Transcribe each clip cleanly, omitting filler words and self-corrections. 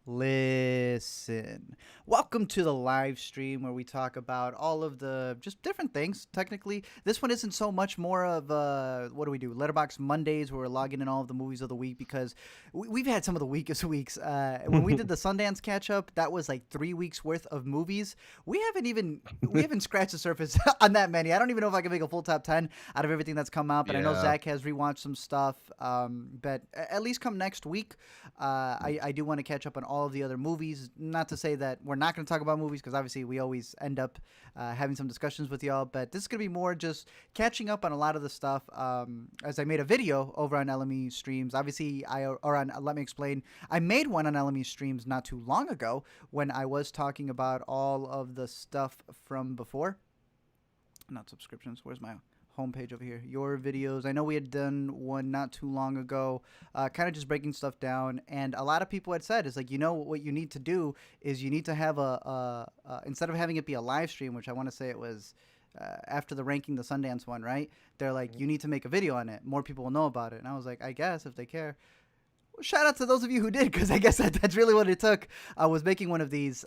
Listen. Welcome to the live stream where we talk about all of the just different things. Technically, this one isn't so much more of what do we do? Letterboxd Mondays where we're logging in all of the movies of the week because we've had some of the weakest weeks. When we did the Sundance catch up, that was like 3 weeks worth of movies. We haven't scratched the surface on that many. I don't even know if I can make a full top 10 out of everything that's come out, but I know Zach has rewatched some stuff. But at least come next week, I do want to catch up on all of the other movies. Not to say that we're not going to talk about movies, because obviously we always end up having some discussions with y'all, but this is going to be more just catching up on a lot of the stuff. As I made a video over on LME streams, obviously let me explain, I made one on LME streams not too long ago when I was talking about all of the stuff from before. Not subscriptions, where's my homepage over here? Your videos. I know we had done one not too long ago, kind of just breaking stuff down, and a lot of people had said, it's like, what you need to do is you need to have instead of having it be a live stream, which I want to say it was after the ranking the Sundance one, right? They're like, you need to make a video on it. More people will know about it. And I was like, I guess if they care. Shout out to those of you who did, because I guess that's really what it took. I was making one of these,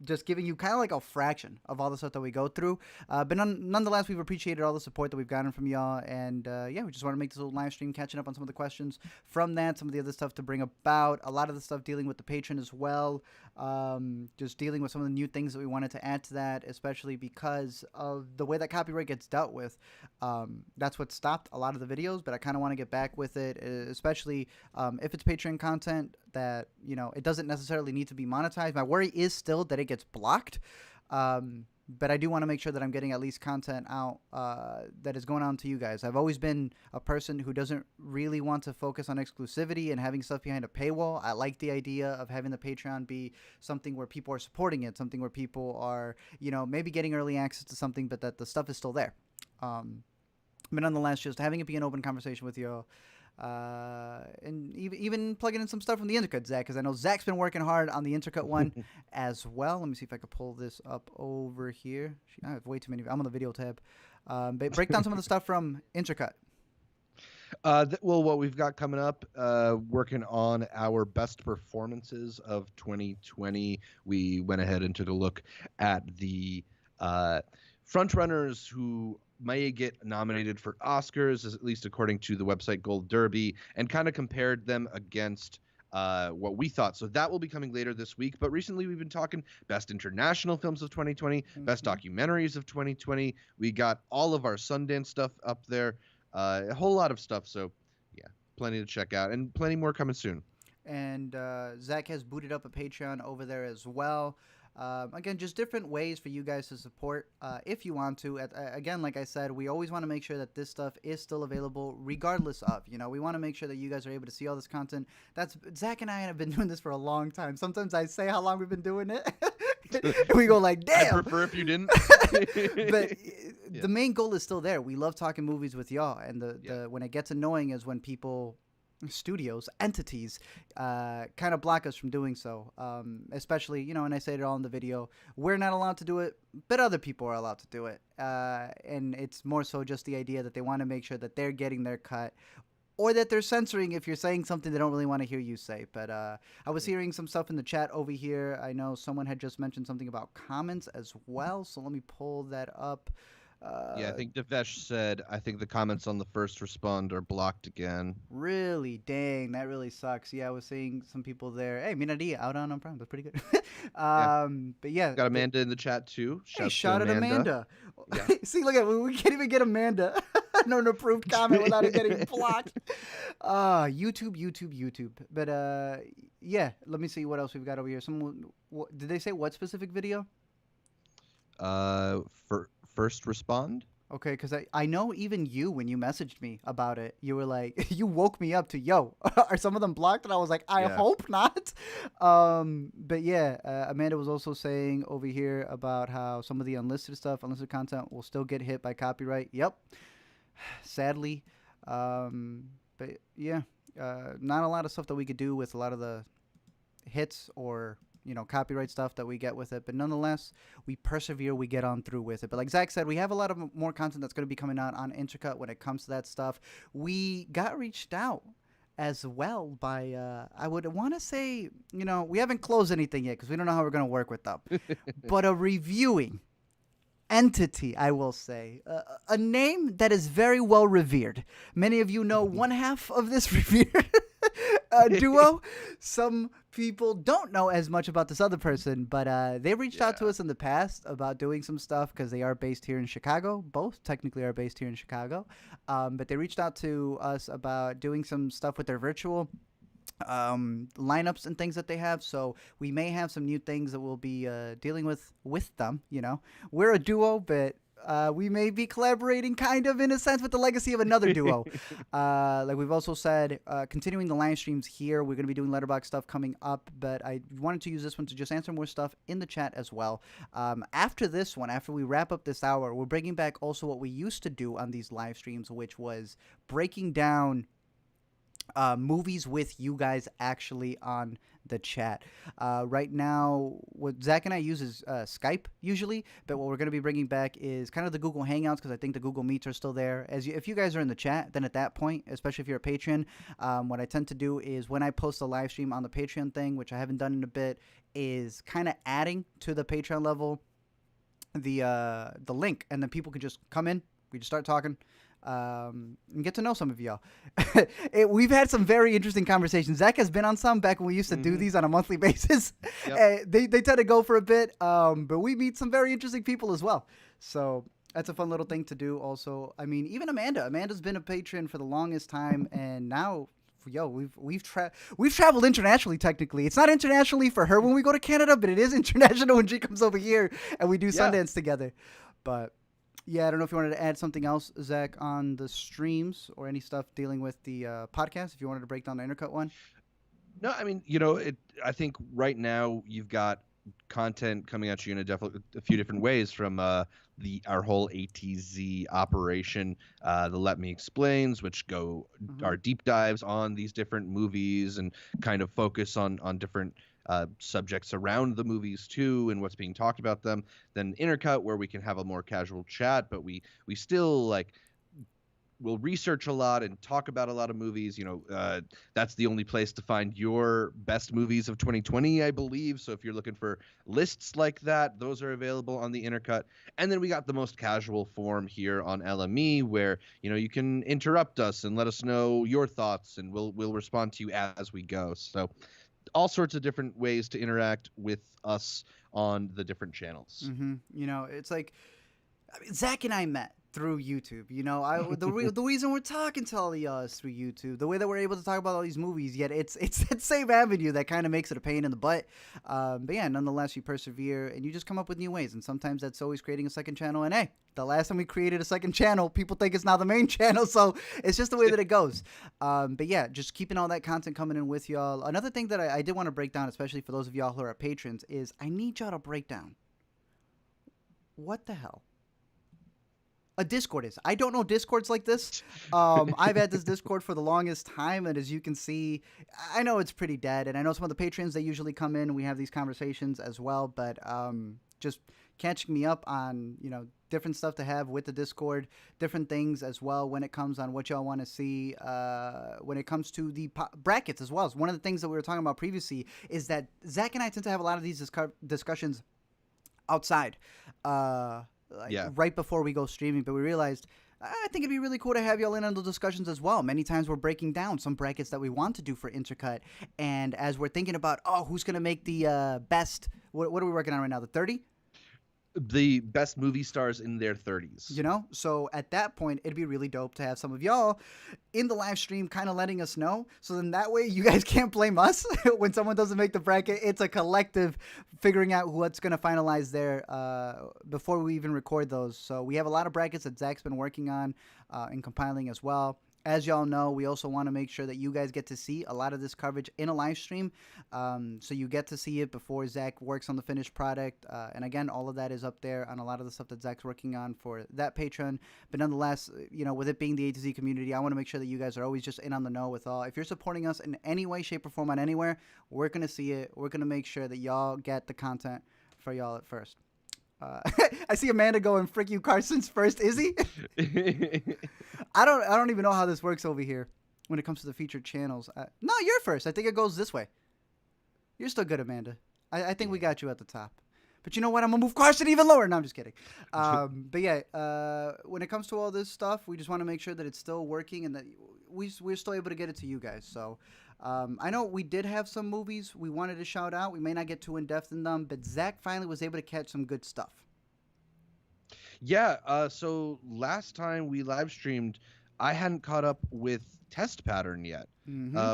just giving you kind of like a fraction of all the stuff that we go through. But nonetheless, we've appreciated all the support that we've gotten from y'all. And we just want to make this little live stream, catching up on some of the questions from that, some of the other stuff to bring about, a lot of the stuff dealing with the Patron as well. Just dealing with some of the new things that we wanted to add to that, especially because of the way that copyright gets dealt with. That's what stopped a lot of the videos, but I kind of want to get back with it, especially if it's Patreon content that, it doesn't necessarily need to be monetized. My worry is still that it gets blocked. But I do want to make sure that I'm getting at least content out that is going on to you guys. I've always been a person who doesn't really want to focus on exclusivity and having stuff behind a paywall. I like the idea of having the Patreon be something where people are supporting it, something where people are, maybe getting early access to something, but that the stuff is still there. But nonetheless, just having it be an open conversation with you all. And even plugging in some stuff from the Intercut, Zach, because I know Zach's been working hard on the Intercut one as well. Let me see if I can pull this up over here. I have way too many. I'm on the video tab. But break down some of the stuff from Intercut. Well, what we've got coming up, working on our best performances of 2020. We went ahead and took a look at the frontrunners who may get nominated for Oscars, at least according to the website Gold Derby, and kind of compared them against what we thought. So that will be coming later this week. But recently we've been talking best international films of 2020, best documentaries of 2020. We got all of our Sundance stuff up there, a whole lot of stuff. So yeah, plenty to check out, and plenty more coming soon. And Zach has booted up a Patreon over there as well. Again, just different ways for you guys to support if you want to. Again, like I said, we always want to make sure that this stuff is still available regardless of. We want to make sure that you guys are able to see all this content. Zach and I have been doing this for a long time. Sometimes I say how long we've been doing it. And we go like, damn. I'd prefer if you didn't. But the main goal is still there. We love talking movies with y'all. And when it gets annoying is when people... studios, entities, kind of block us from doing so. Especially, and I say it all in the video, we're not allowed to do it, but other people are allowed to do it. And it's more so just the idea that they want to make sure that they're getting their cut, or that they're censoring if you're saying something they don't really want to hear you say. But I was hearing some stuff in the chat over here. I know someone had just mentioned something about comments as well, so let me pull that up. I think Devesh said, I think the comments on the first respond are blocked again. Really? Dang, that really sucks. Yeah, I was seeing some people there. Hey, Minadia out on Prime. That's pretty good. But yeah. Got Amanda in the chat too. Shout out Amanda. Yeah. See, look at we can't even get Amanda. No, an approved comment without it getting blocked. YouTube. But let me see what else we've got over here. Did they say what specific video? For first respond. Okay, because I know even you, when you messaged me about it, you were like, you woke me up to, yo, are some of them blocked? And I was like, I hope not. But yeah, Amanda was also saying over here about how some of the unlisted content will still get hit by copyright. Yep. Sadly. But yeah, not a lot of stuff that we could do with a lot of the hits or copyright stuff that we get with it. But nonetheless, we persevere, we get on through with it. But like Zach said, we have a lot of more content that's going to be coming out on Intercut when it comes to that stuff. We got reached out as well by, I would want to say, we haven't closed anything yet because we don't know how we're going to work with them, but a reviewing entity, I will say. A name that is very well revered. Many of you know one half of this revered duo. Some people don't know as much about this other person, but they reached out to us in the past about doing some stuff because they are based here in Chicago. Both technically are based here in Chicago. But they reached out to us about doing some stuff with their virtual lineups and things that they have, so we may have some new things that we'll be dealing with them. We're a duo, but we may be collaborating kind of in a sense with the legacy of another duo. Like we've also said, continuing the live streams here, we're going to be doing Letterboxd stuff coming up, but I wanted to use this one to just answer more stuff in the chat as well. After this one, after we wrap up this hour, we're bringing back also what we used to do on these live streams, which was breaking down movies with you guys actually on the chat. Right now, what Zach and I use is Skype usually, but what we're going to be bringing back is kind of the Google Hangouts because I think the Google Meets are still there. If you guys are in the chat, then at that point, especially if you're a patron, what I tend to do is when I post a live stream on the Patreon thing, which I haven't done in a bit, is kind of adding to the Patreon level the link, and then people can just come in, we just start talking, and get to know some of y'all. We've had some very interesting conversations. Zach has been on some back when we used to do these on a monthly basis. Yep. They tend to go for a bit, but we meet some very interesting people as well. So that's a fun little thing to do also. I mean, even Amanda's been a patron for the longest time, and now we've traveled internationally. Technically, it's not internationally for her when we go to Canada, but it is international when she comes over here and we do Sundance together. But yeah, I don't know if you wanted to add something else, Zach, on the streams or any stuff dealing with the podcast, if you wanted to break down the Intercut one. No, I mean, I think right now you've got content coming at you in a few different ways from our whole ATZ operation, the Let Me Explains, which are deep dives on these different movies and kind of focus on different subjects around the movies too and what's being talked about them. Then Intercut, where we can have a more casual chat, but we still we'll research a lot and talk about a lot of movies. That's the only place to find your best movies of 2020, I believe. So if you're looking for lists like that, those are available on the Intercut. And then we got the most casual form here on LME, where you can interrupt us and let us know your thoughts, and we'll respond to you as we go. So all sorts of different ways to interact with us on the different channels. It's like Zach and I met through YouTube. The reason we're talking to all of y'all is through YouTube. The way that we're able to talk about all these movies, yet it's that same avenue that kind of makes it a pain in the butt. But yeah, nonetheless, you persevere and you just come up with new ways. And sometimes that's always creating a second channel. And hey, the last time we created a second channel, people think it's now the main channel. So it's just the way that it goes. But yeah, just keeping all that content coming in with y'all. Another thing that I did want to break down, especially for those of y'all who are patrons, is I need y'all to break down what the hell a Discord is. I don't know Discords like this. I've had this Discord for the longest time, and as you can see, I know it's pretty dead, and I know some of the patrons, they usually come in and we have these conversations as well, but just catching me up on, different stuff to have with the Discord, different things as well when it comes on what y'all want to see, when it comes to the brackets as well. So one of the things that we were talking about previously is that Zach and I tend to have a lot of these discussions outside, right before we go streaming, but we realized I think it'd be really cool to have y'all in on the discussions as well. Many times we're breaking down some brackets that we want to do for Intercut, and as we're thinking about, who's going to make the best, what are we working on right now, the 30? The best movie stars in their 30s. So at that point, it'd be really dope to have some of y'all in the live stream kind of letting us know. So then that way you guys can't blame us when someone doesn't make the bracket. It's a collective figuring out what's going to finalize there before we even record those. So we have a lot of brackets that Zach's been working on and compiling as well. As y'all know, we also want to make sure that you guys get to see a lot of this coverage in a live stream. So you get to see it before Zach works on the finished product. And again, all of that is up there on a lot of the stuff that Zach's working on for that Patron. But nonetheless, with it being the A to Z community, I want to make sure that you guys are always just in on the know with all. If you're supporting us in any way, shape, or form on anywhere, we're going to see it. We're going to make sure that y'all get the content for y'all at first. I see Amanda going, frick you, Carson's first, is he? I don't even know how this works over here. when it comes to the featured channels. No, you're first. I think it goes this way. You're still good, Amanda. I think we got you at the top. But you know what? I'm going to move Carson even lower. No, I'm just kidding. But yeah, when it comes to all this stuff, we just want to make sure that it's still working and that we're still able to get it to you guys. So I know we did have some movies we wanted to shout out. We may not get too in-depth in them, but Zach finally was able to catch some good stuff. Yeah, so last time we live streamed, I hadn't caught up with Test Pattern yet,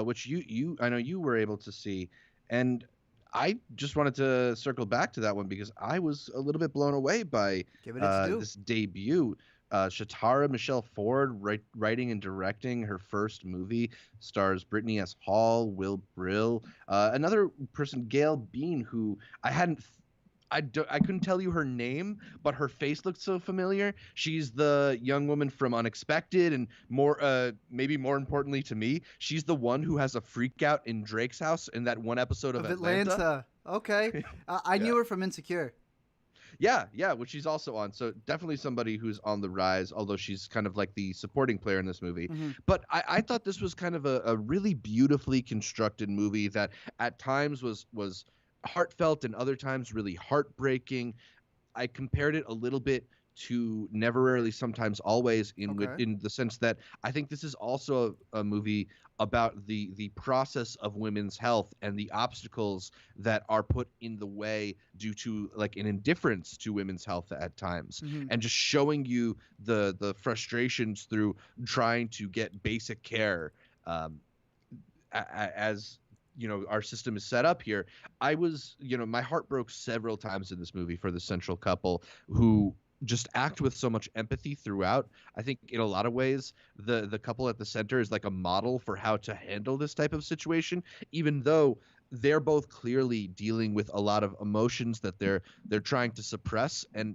which you I know you were able to see. And I just wanted to circle back to that one because I was a little bit blown away by this debut. Shatara Michelle Ford writing and directing her first movie, stars Brittany S. Hall, Will Brill, another person, Gail Bean, who I couldn't tell you her name, but her face looked so familiar. She's the young woman from Unexpected, and maybe more importantly to me, she's the one who has a freak out in Drake's house in that one episode of Atlanta. Okay. I knew her from Insecure. Yeah, which she's also on. So definitely somebody who's on the rise, although she's kind of like the supporting player in this movie. But I thought this was kind of a really beautifully constructed movie that at times was heartfelt and other times really heartbreaking. I compared it a little bit to Never, Rarely, Sometimes, Always in the sense that I think this is also a movie about the process of women's health and the obstacles that are put in the way due to like an indifference to women's health at times, and just showing you the frustrations through trying to get basic care as our system is set up here. I was, my heart broke several times in this movie for the central couple who just act with so much empathy throughout. I think in a lot of ways, the couple at the center is like a model for how to handle this type of situation, even though they're both clearly dealing with a lot of emotions that they're trying to suppress. And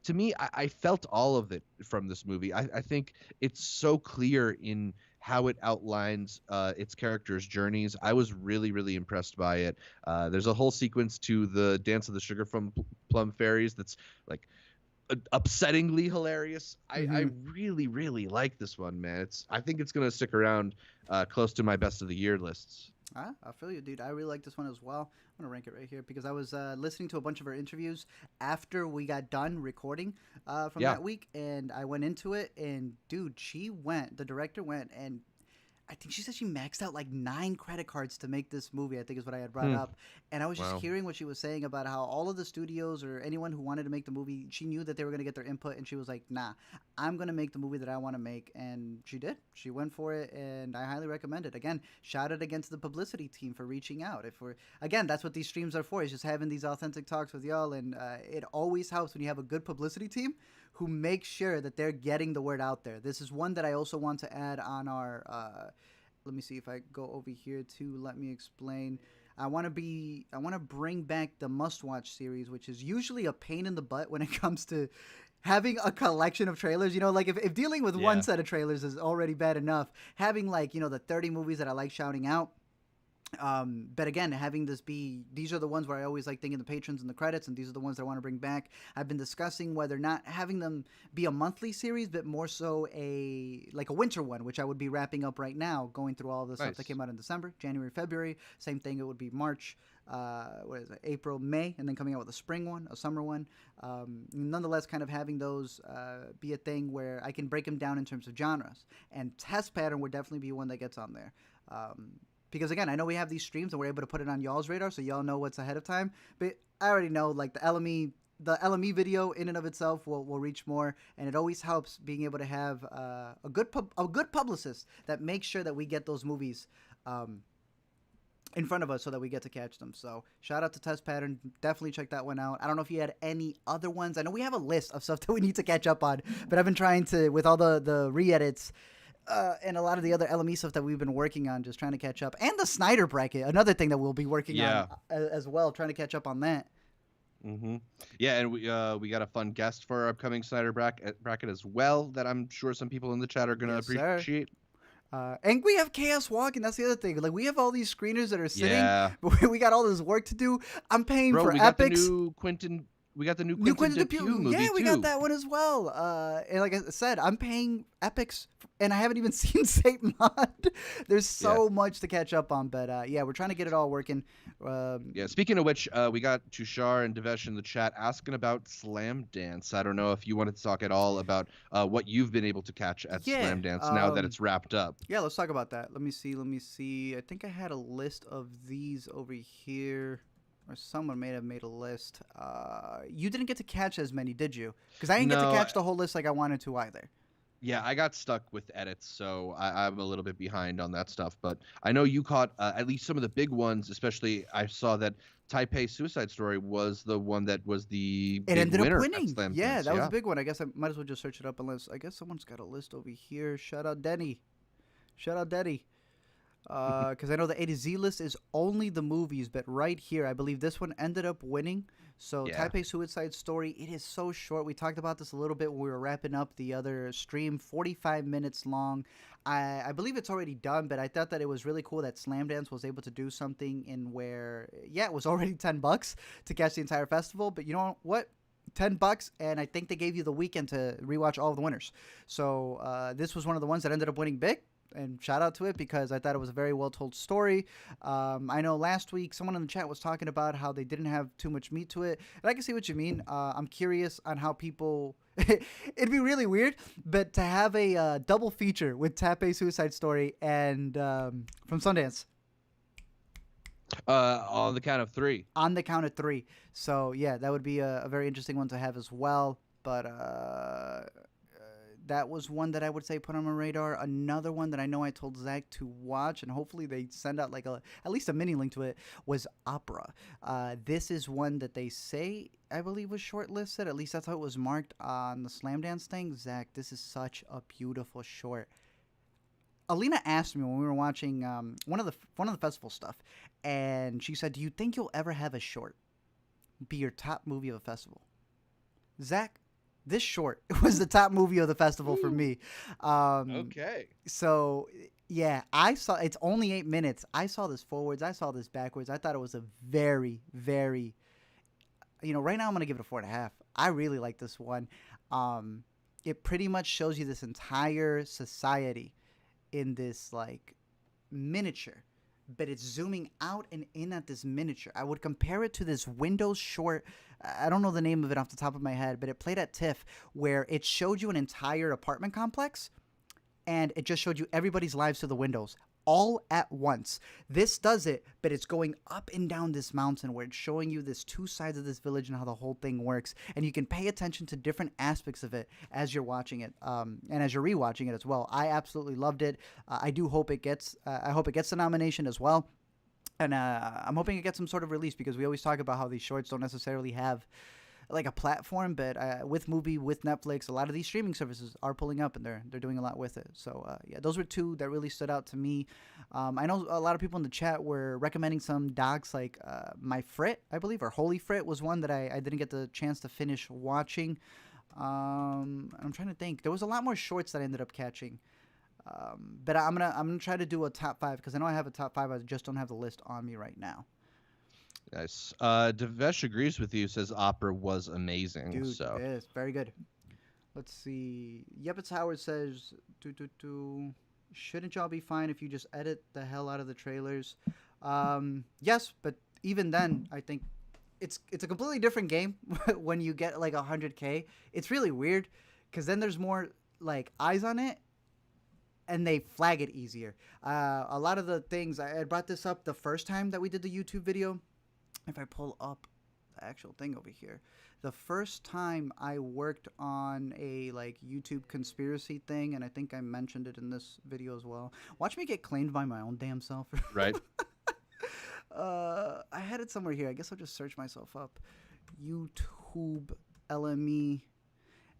to me, I felt all of it from this movie. I think it's so clear in how it outlines its characters' journeys. I was really, really impressed by it. There's a whole sequence to the Dance of the Sugar Plum Fairies that's like upsettingly hilarious. I really, really like this one, man. I think it's gonna stick around close to my best of the year lists. I feel you, dude. I really like this one as well. I'm going to rank it right here because I was listening to a bunch of her interviews after we got done recording from that week, and I went into it, and dude, the director went, and I think she said she maxed out like 9 credit cards to make this movie, I think is what I had brought up. And I was just hearing what she was saying about how all of the studios or anyone who wanted to make the movie, she knew that they were going to get their input, and she was like, nah, I'm going to make the movie that I want to make. And she did. She went for it, and I highly recommend it. Again, shout out against the publicity team for reaching out. Again, that's what these streams are for, is just having these authentic talks with y'all, and it always helps when you have a good publicity team who makes sure that they're getting the word out there. This is one that I also want to add on our let me see if I go over here to let me explain. I want to bring back the must-watch series, which is usually a pain in the butt when it comes to having a collection of trailers. Like if dealing with one set of trailers is already bad enough, having like, the 30 movies that I like shouting out. But again, having this be, these are the ones where I always like thinking the patrons and the credits, and these are the ones that I want to bring back. I've been discussing whether or not having them be a monthly series, but more so a winter one, which I would be wrapping up right now, going through all the stuff that came out in December, January, February. Same thing, it would be March, April, May, and then coming out with a spring one, a summer one. Nonetheless, kind of having those be a thing where I can break them down in terms of genres. And Test Pattern would definitely be one that gets on there. Because, again, I know we have these streams and we're able to put it on y'all's radar, so y'all know what's ahead of time. But I already know, like, the LME video in and of itself will reach more, and it always helps being able to have a good publicist that makes sure that we get those movies in front of us so that we get to catch them. So shout out to Test Pattern. Definitely check that one out. I don't know if you had any other ones. I know we have a list of stuff that we need to catch up on, but I've been trying to, with all the re-edits, and a lot of the other LME stuff that we've been working on, just trying to catch up. And the Snyder bracket, another thing that we'll be working on as well, trying to catch up on that. Yeah, and we got a fun guest for our upcoming Snyder bracket as well that I'm sure some people in the chat are going to appreciate. And we have Chaos Walking. That's the other thing. Like, we have all these screeners that are sitting, but we got all this work to do. I'm paying for we Epics. Got the new the new New Quentin Quentin Dupieux movie yeah, too. we got that one as well. And like I said, I'm paying Epics, and I haven't even seen Saint Maud. There's so much to catch up on, but yeah, we're trying to get it all working. Yeah. Speaking of which, we got Tushar and Devesh in the chat asking about Slamdance. I don't know if you wanted to talk at all about what you've been able to catch at Slamdance now that it's wrapped up. Yeah, let's talk about that. Let me see. I think I had a list of these over here. Or someone may have made a list. You didn't get to catch as many, did you? Because I didn't get to catch the whole list like I wanted to either. Yeah, I got stuck with edits, so I'm a little bit behind on that stuff. But I know you caught at least some of the big ones, especially I saw that Taipei Suicide Story was the one that was the big ended winner up winning. at Slamdance. Yeah, that was a big one. I guess I might as well just search it up unless I guess someone's got a list over here. Shout out Denny. Because I know the A to Z list is only the movies, but right here, I believe this one ended up winning. So Taipei Suicide Story, it is so short. We talked about this a little bit when we were wrapping up the other stream, 45 minutes long. I believe it's already done, but I thought that it was really cool that Slamdance was able to do something in where, it was already $10 to catch the entire festival, but you know what? $10, and I think they gave you the weekend to rewatch all of the winners. So this was one of the ones that ended up winning big. And shout out to it because I thought it was a very well told story. I know last week someone in the chat was talking about how they didn't have too much meat to it. And I can see what you mean. I'm curious on how people... It'd be really weird, but to have a double feature with Taipei Suicide Story and from Sundance. On the count of three. On the count of three. So, yeah, that would be a very interesting one to have as well. But... that was one that I would say put on my radar. Another one that I know I told Zach to watch, and hopefully they send out like at least a mini link to it, was Opera. This is one that they say, I believe, was shortlisted. At least that's how it was marked on the Slamdance thing. Zach, this is such a beautiful short. Alina asked me when we were watching one of the festival stuff, and she said, "Do you think you'll ever have a short be your top movie of a festival?" Zach, this short was the top movie of the festival for me. Okay. So, yeah, I saw it's only 8 minutes. I saw this forwards. I saw this backwards. I thought it was a very, very, right now I'm going to give it a 4.5. I really like this one. It pretty much shows you this entire society in this like miniature, but it's zooming out and in at this miniature. I would compare it to this Windows short. I don't know the name of it off the top of my head, but it played at TIFF where it showed you an entire apartment complex and it just showed you everybody's lives through the windows all at once. This does it, but it's going up and down this mountain where it's showing you this two sides of this village and how the whole thing works. And you can pay attention to different aspects of it as you're watching it, and as you're rewatching it as well. I absolutely loved it. I do hope it gets. I hope it gets the nomination as well. And I'm hoping it gets some sort of release because we always talk about how these shorts don't necessarily have like a platform, but with Netflix, a lot of these streaming services are pulling up and they're doing a lot with it. So yeah, those were two that really stood out to me. I know a lot of people in the chat were recommending some docs like My Frit, I believe, or Holy Frit was one that I didn't get the chance to finish watching. I'm trying to think. There was a lot more shorts that I ended up catching. But I'm gonna try to do a top 5 because I know I have a top 5. I just don't have the list on me right now. Nice. Devesh agrees with you. Says Opera was amazing. Dude, so yes, very good. Let's see. Yepits Howard says, shouldn't y'all be fine if you just edit the hell out of the trailers? Yes, but even then, I think it's a completely different game when you get like 100K. It's really weird because then there's more like eyes on it. And they flag it easier. A lot of the things, I brought this up the first time that we did the YouTube video. If I pull up the actual thing over here. The first time I worked on a like YouTube conspiracy thing, and I think I mentioned it in this video as well. Watch me get claimed by my own damn self. Right. I had it somewhere here. I guess I'll just search myself up. YouTube LME.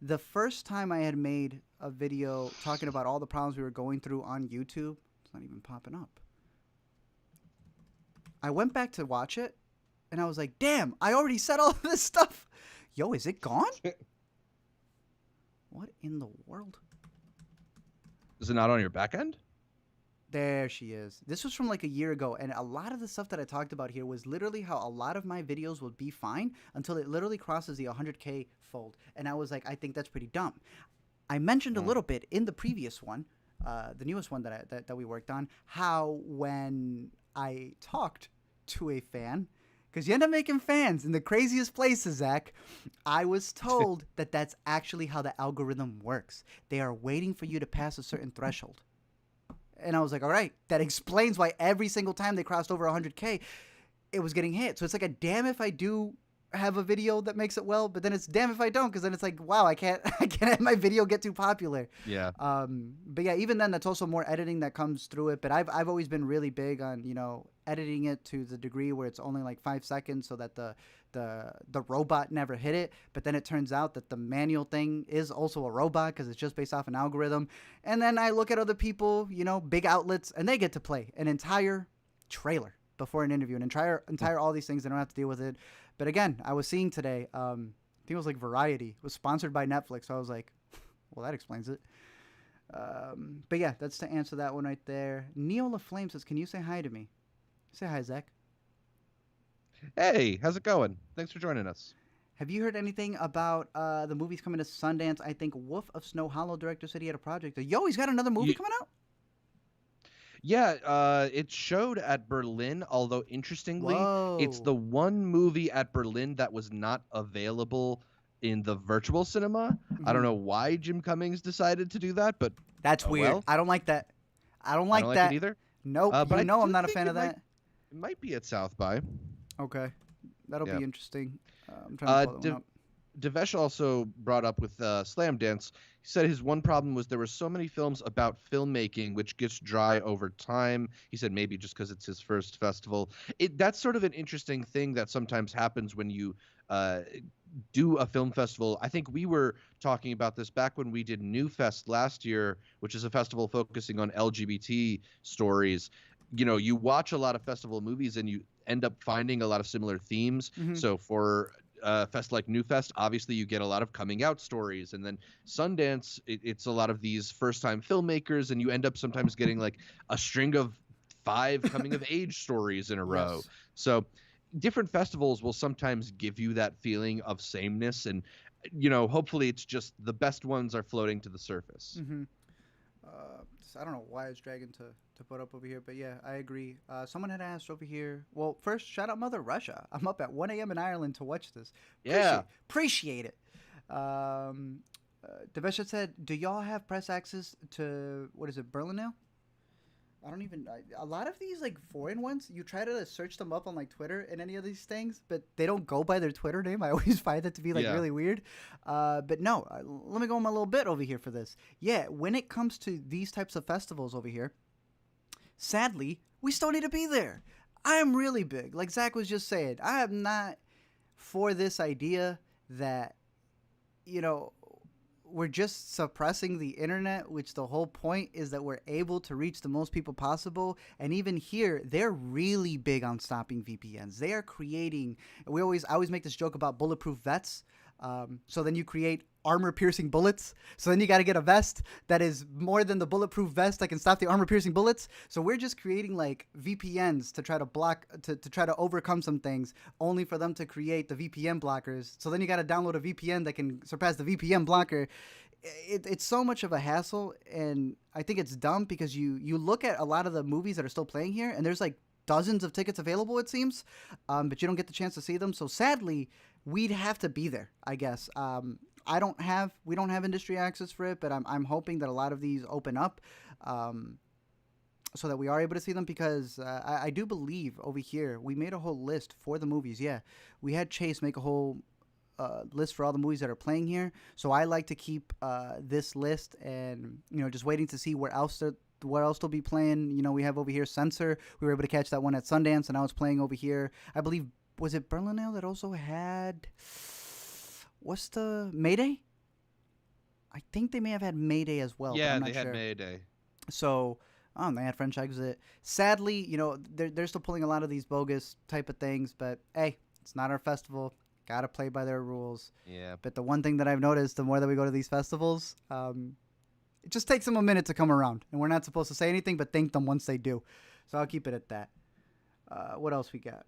The first time I had made a video talking about all the problems we were going through on YouTube, it's not even popping up. I went back to watch it, and I was like, damn, I already said all of this stuff. Yo, is it gone? What in the world? Is it not on your back end? There she is. This was from like a year ago, and a lot of the stuff that I talked about here was literally how a lot of my videos would be fine until it literally crosses the 100K fold. And I was like, I think that's pretty dumb. I mentioned a little bit in the previous one, the newest one that we worked on, how when I talked to a fan, because you end up making fans in the craziest places, Zach, I was told that that's actually how the algorithm works. They are waiting for you to pass a certain threshold. And I was like, all right, that explains why every single time they crossed over 100K, it was getting hit. So it's like a damn if I do have a video that makes it well, but then it's damn if I don't, because then it's like, wow, I can't have my video get too popular. Yeah. But yeah, even then, that's also more editing that comes through it. But I've always been really big on, editing it to the degree where it's only like 5 seconds so that the robot never hit it. But then it turns out that the manual thing is also a robot because it's just based off an algorithm. And then I look at other people, big outlets, and they get to play an entire trailer before an interview, an entire all these things. They don't have to deal with it. But again, I was seeing today, I think it was like Variety. It was sponsored by Netflix. So I was like, well, that explains it. But yeah, that's to answer that one right there. Neola Flame says, can you say hi to me? Say hi, Zach. Hey, how's it going? Thanks for joining us. Have you heard anything about the movies coming to Sundance? I think Wolf of Snow Hollow director said he had a project. Yo, he's got another movie coming out? Yeah, it showed at Berlin, although interestingly, it's the one movie at Berlin that was not available in the virtual cinema. Mm-hmm. I don't know why Jim Cummings decided to do that, but that's weird. Well. I don't like that. I don't like that it either. Nope. But I'm not a fan of that. It might be at South by. Okay. That'll be interesting. I'm trying to pull that one up. Devesh also brought up with Slamdance. He said his one problem was there were so many films about filmmaking, which gets dry over time. He said maybe just because it's his first festival. That's sort of an interesting thing that sometimes happens when you do a film festival. I think we were talking about this back when we did New Fest last year, which is a festival focusing on LGBT stories. You watch a lot of festival movies and you end up finding a lot of similar themes. Mm-hmm. So for fest like New Fest, obviously you get a lot of coming out stories, and then Sundance, it's a lot of these first-time filmmakers, and you end up sometimes getting like a string of 5 coming of age stories in a row. Yes. So different festivals will sometimes give you that feeling of sameness, and hopefully it's just the best ones are floating to the surface. Mm-hmm. I don't know why it's dragging to put up over here, but yeah, I agree. Someone had asked over here. Well, first, shout out Mother Russia. I'm up at 1 a.m. in Ireland to watch this. Appreciate it. Devesha said, do y'all have press access to, Berlinale? A lot of these like foreign ones, you try to search them up on like Twitter and any of these things, but they don't go by their Twitter name. I always find that to be like really weird. But no, let me go on a little bit over here for this. Yeah, when it comes to these types of festivals over here, sadly, we still need to be there. I'm really big. Like Zach was just saying, I am not for this idea that, we're just suppressing the internet, which the whole point is that we're able to reach the most people possible. And even here, they're really big on stopping VPNs. They are creating, I always make this joke about bulletproof vests. So then you create armor-piercing bullets. So then you got to get a vest that is more than the bulletproof vest that can stop the armor-piercing bullets. So we're just creating like VPNs to try to block, to try to overcome some things, only for them to create the VPN blockers. So then you got to download a VPN that can surpass the VPN blocker. It's so much of a hassle, and I think it's dumb because you look at a lot of the movies that are still playing here, and there's like dozens of tickets available, it seems, but you don't get the chance to see them. So sadly, we'd have to be there, I guess. We don't have industry access for it, but I'm hoping that a lot of these open up so that we are able to see them, because I do believe over here we made a whole list for the movies. Yeah, we had Chase make a whole list for all the movies that are playing here. So I like to keep this list and just waiting to see where else they'll be playing. We have over here Censor. We were able to catch that one at Sundance, and now it's playing over here. I believe, was it Berlinale that also had, what's the Mayday? I think they may have had Mayday as well. Yeah, but I'm not they had sure. Mayday. So, they had French Exit. Sadly, they're still pulling a lot of these bogus type of things, but hey, it's not our festival. Gotta play by their rules. Yeah. But the one thing that I've noticed, the more that we go to these festivals, It just takes them a minute to come around, and we're not supposed to say anything but thank them once they do. So I'll keep it at that. What else we got?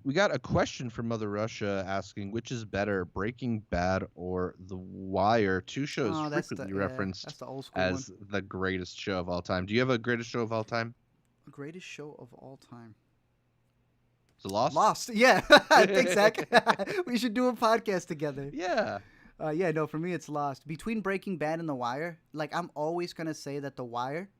We got a question from Mother Russia asking, which is better, Breaking Bad or The Wire? Two shows frequently referenced that's the old school as the greatest show of all time. Do you have a greatest show of all time? A greatest show of all time. Is it Lost? Lost, yeah. Thanks, Zach. We should do a podcast together. Yeah. No, for me it's Lost. Between Breaking Bad and The Wire, like I'm always going to say that The Wire,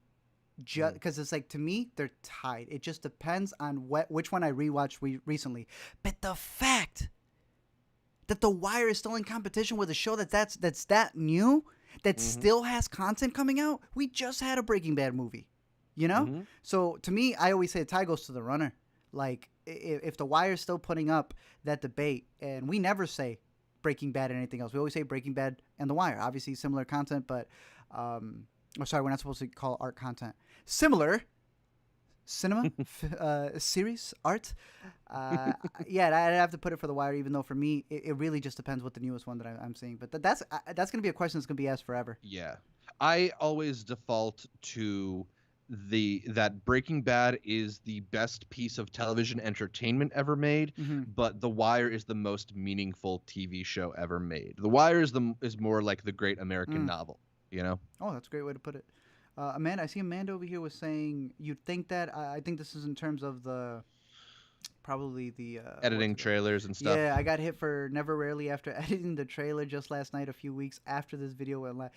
just because it's like, to me they're tied. It just depends on which one I rewatched recently. But the fact that The Wire is still in competition with a show that's that new, that still has content coming out. We just had a Breaking Bad movie, you know? So to me, I always say a tie goes to the runner. Like if The Wire is still putting up that debate, and we never say Breaking Bad and anything else. We always say Breaking Bad and The Wire. Obviously similar content, but sorry, we're not supposed to call art content. Similar cinema, series, art. I'd have to put it for The Wire, even though for me, it really just depends what the newest one that I'm seeing. But that's going to be a question that's going to be asked forever. Yeah. I always default to that Breaking Bad is the best piece of television entertainment ever made, but The Wire is the most meaningful TV show ever made. The Wire is more like the great American novel, you know? Oh, that's a great way to put it. Amanda, I see Amanda over here was saying you'd think that. I think this is in terms of probably the editing trailers and stuff. Yeah, I got hit for never rarely after editing the trailer just last night, a few weeks after this video went live.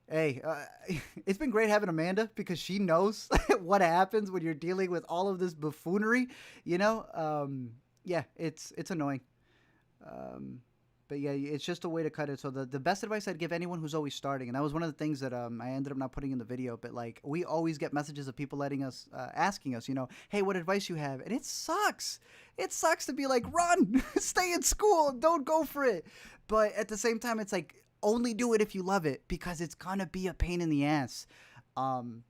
Hey, it's been great having Amanda because she knows what happens when you're dealing with all of this buffoonery, you know? It's annoying. But yeah, it's just a way to cut it. So the best advice I'd give anyone who's always starting, and that was one of the things that I ended up not putting in the video, but like we always get messages of people asking us, you know, hey, what advice you have? And it sucks. It sucks to be like, run, stay in school, don't go for it. But at the same time, it's like, only do it if you love it, because it's gonna be a pain in the ass. And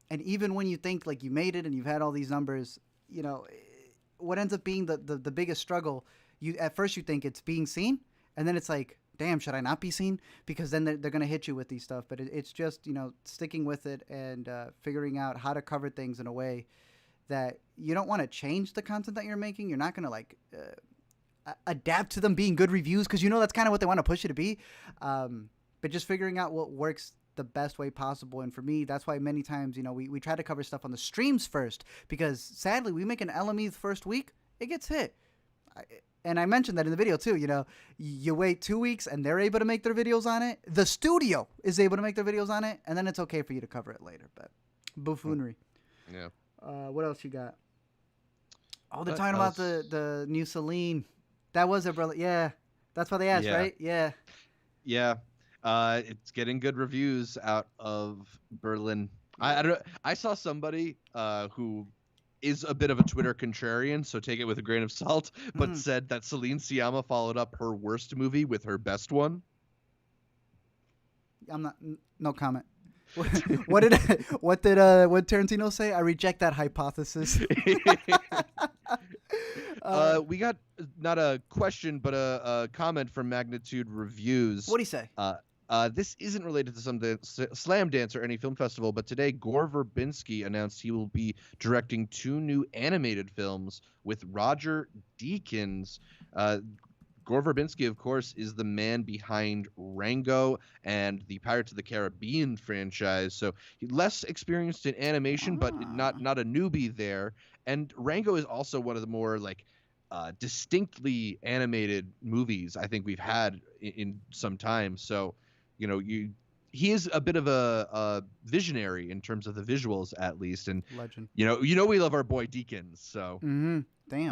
even when you think like you made it and you've had all these numbers, you know, what ends up being the biggest struggle, at first you think it's being seen, and then it's like, damn, should I not be seen? Because then they're going to hit you with these stuff. But it's just, you know, sticking with it and figuring out how to cover things in a way that you don't want to change the content that you're making. You're not going to like adapt to them being good reviews, because you know that's kind of what they want to push you to be. But just figuring out what works the best way possible. And for me, that's why many times, you know, we try to cover stuff on the streams first, because sadly we make an LME the first week, it gets hit. And I mentioned that in the video too, you know, you wait 2 weeks and they're able to make their videos on it. The studio is able to make their videos on it, and then it's okay for you to cover it later. But buffoonery. Yeah. What else you got? Oh, they're talking about the new Celine. That was it, brother. Yeah. That's why they asked, right? Yeah. Yeah. It's getting good reviews out of Berlin. I saw somebody who is a bit of a Twitter contrarian, so take it with a grain of salt, but said that Celine Sciamma followed up her worst movie with her best one. No comment. What did Tarantino say? I reject that hypothesis. We got not a question, but a comment from Magnitude Reviews. What'd he say? This isn't related to Slamdance or any film festival, but today Gore Verbinski announced he will be directing 2 new animated films with Roger Deakins. Gore Verbinski, of course, is the man behind Rango and the Pirates of the Caribbean franchise, so he's less experienced in animation, but not a newbie there. And Rango is also one of the more like distinctly animated movies I think we've had in some time. So, you know, he is a bit of a visionary in terms of the visuals, at least. And legend. You know, we love our boy Deakins. So damn.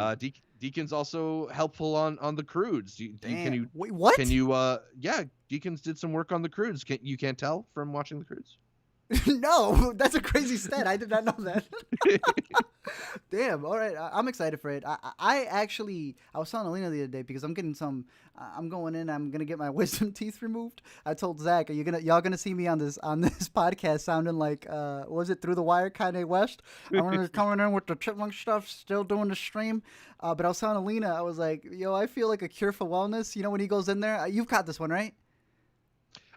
Deakins also helpful on the Croods. Wait, what? Can you? Yeah, Deakins did some work on the Croods. You can't tell from watching the Croods? No, that's a crazy stat. I did not know that. Damn. All right. I'm excited for it. I was telling Alina the other day, because I'm getting I'm going in, I'm going to get my wisdom teeth removed. I told Zach, y'all going to see me on this podcast sounding like, was it Through the Wire, Kanye West? I'm coming in with the chipmunk stuff, still doing the stream. But I was telling Alina, I was like, yo, I feel like a cure for wellness. You know, when he goes in there, you've caught this one, right?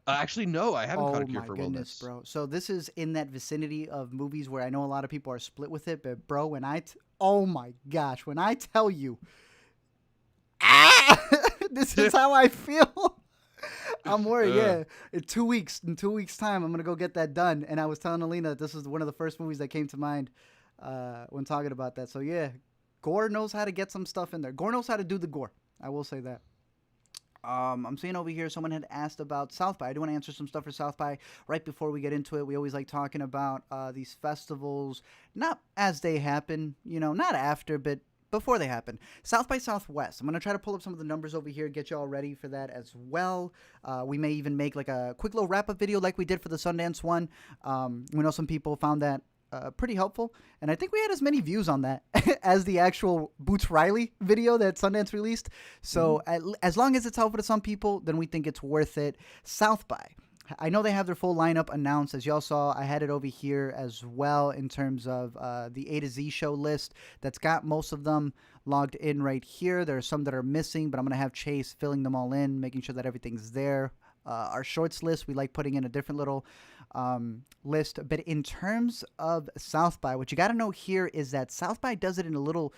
Actually, no, I haven't caught Oh A Cure my for goodness, Wellness. bro. So this is in that vicinity of movies where I know a lot of people are split with it, but bro, oh my gosh, when I tell you, this is how I feel. I'm worried. uh, Yeah, in 2 weeks time, I'm gonna go get that done. And I was telling Alina that this was one of the first movies that came to mind when talking about that. So yeah, Gore knows how to get some stuff in there. Gore knows how to do the gore. I will say that. I'm seeing over here someone had asked about South by. I do want to answer some stuff for South by right before we get into it. We always like talking about these festivals, not as they happen, not after, but before they happen. South by Southwest. I'm going to try to pull up some of the numbers over here, get you all ready for that as well. We may even make like a quick little wrap up video like we did for the Sundance one. We know some people found that pretty helpful. And I think we had as many views on that as the actual Boots Riley video that Sundance released. So as long as it's helpful to some people, then we think it's worth it. South by. I know they have their full lineup announced. As y'all saw, I had it over here as well in terms of the A to Z show list that's got most of them logged in right here. There are some that are missing, but I'm going to have Chase filling them all in, making sure that everything's there. Our shorts list, we like putting in a different little list. But in terms of South by, what you got to know here is that South by does it in a little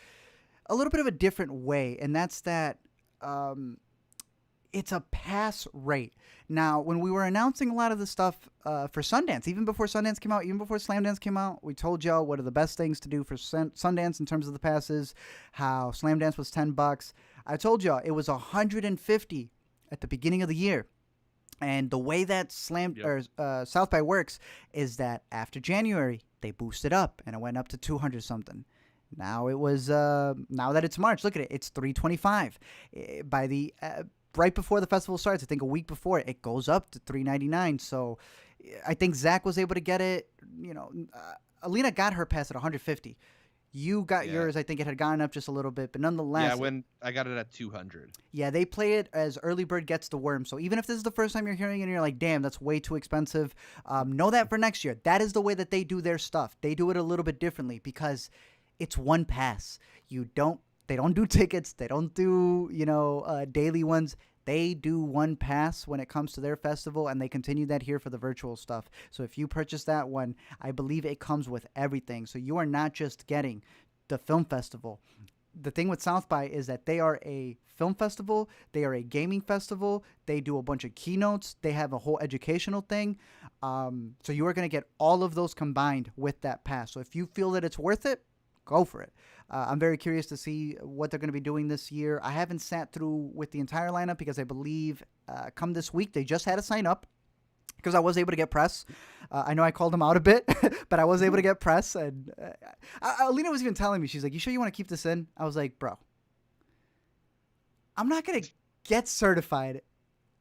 bit of a different way, and that's that it's a pass rate. Now, when we were announcing a lot of the stuff for Sundance, even before Sundance came out, even before Slamdance came out, we told y'all what are the best things to do for Sundance in terms of the passes, how Slamdance was $10. I told y'all it was $150 at the beginning of the year. And the way that South by works is that after January, they boosted up and it went up to 200 something. Now it was now that it's March, look at it, it's 325. By the right before the festival starts, I think a week before, it goes up to 399. So I think Zach was able to get it. Alina got her pass at 150. You got yours. I think it had gone up just a little bit, but nonetheless. Yeah, when I got it at 200. Yeah, they play it as early bird gets the worm. So even if this is the first time you're hearing it and you're like, damn, that's way too expensive, know that for next year. That is the way that they do their stuff. They do it a little bit differently because it's one pass. They don't do tickets. They don't do, daily ones. They do one pass when it comes to their festival, and they continue that here for the virtual stuff. So if you purchase that one, I believe it comes with everything. So you are not just getting the film festival. The thing with South by is that they are a film festival, they are a gaming festival, they do a bunch of keynotes, they have a whole educational thing. So you are going to get all of those combined with that pass. So if you feel that it's worth it, go for it. I'm very curious to see what they're going to be doing this year. I haven't sat through with the entire lineup because I believe come this week they just had to sign up because I was able to get press. I know I called them out a bit, but I was able to get press. And Alina was even telling me, she's like, you sure you want to keep this in? I was like, bro, I'm not going to get certified.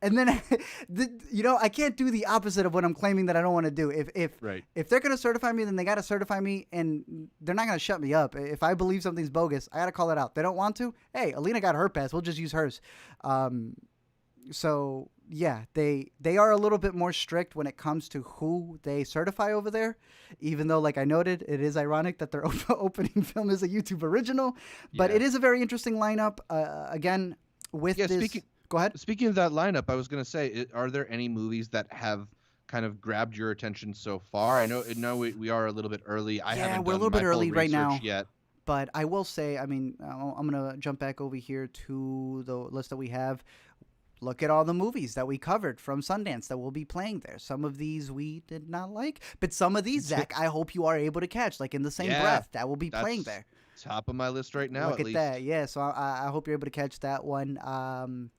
And then, I can't do the opposite of what I'm claiming that I don't want to do. If they're going to certify me, then they got to certify me, and they're not going to shut me up. If I believe something's bogus, I got to call it out. They don't want to? Hey, Alina got her pass. We'll just use hers. So, yeah, they are a little bit more strict when it comes to who they certify over there, even though, like I noted, it is ironic that their opening film is a YouTube original. But it is a very interesting lineup. Again, with this... Go ahead. Speaking of that lineup, I was going to say, are there any movies that have kind of grabbed your attention so far? I know we are a little bit early. I haven't we're a done little bit my early full right now research yet. But I will say, I mean, I'm going to jump back over here to the list that we have. Look at all the movies that we covered from Sundance that will be playing there. Some of these we did not like, but some of these, Zach, I hope you are able to catch, like in the same breath, that will be playing there. Top of my list right now, Look at least. that. Yeah, so I hope you're able to catch that one.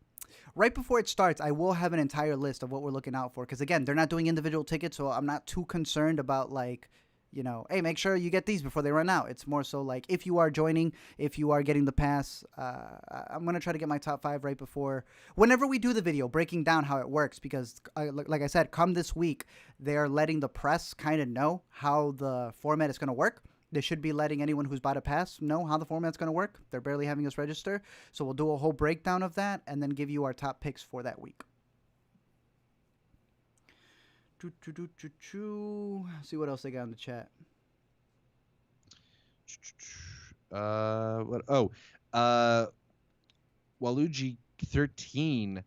Right before it starts, I will have an entire list of what we're looking out for. Because, again, they're not doing individual tickets, so I'm not too concerned about, like, hey, make sure you get these before they run out. It's more so, like, if you are joining, if you are getting the pass, I'm going to try to get my top 5 right before. Whenever we do the video, breaking down how it works. Because, like I said, come this week, they're letting the press kind of know how the format is going to work. They should be letting anyone who's bought a pass know how the format's going to work. They're barely having us register. So we'll do a whole breakdown of that and then give you our top picks for that week. See what else they got in the chat. Waluigi 13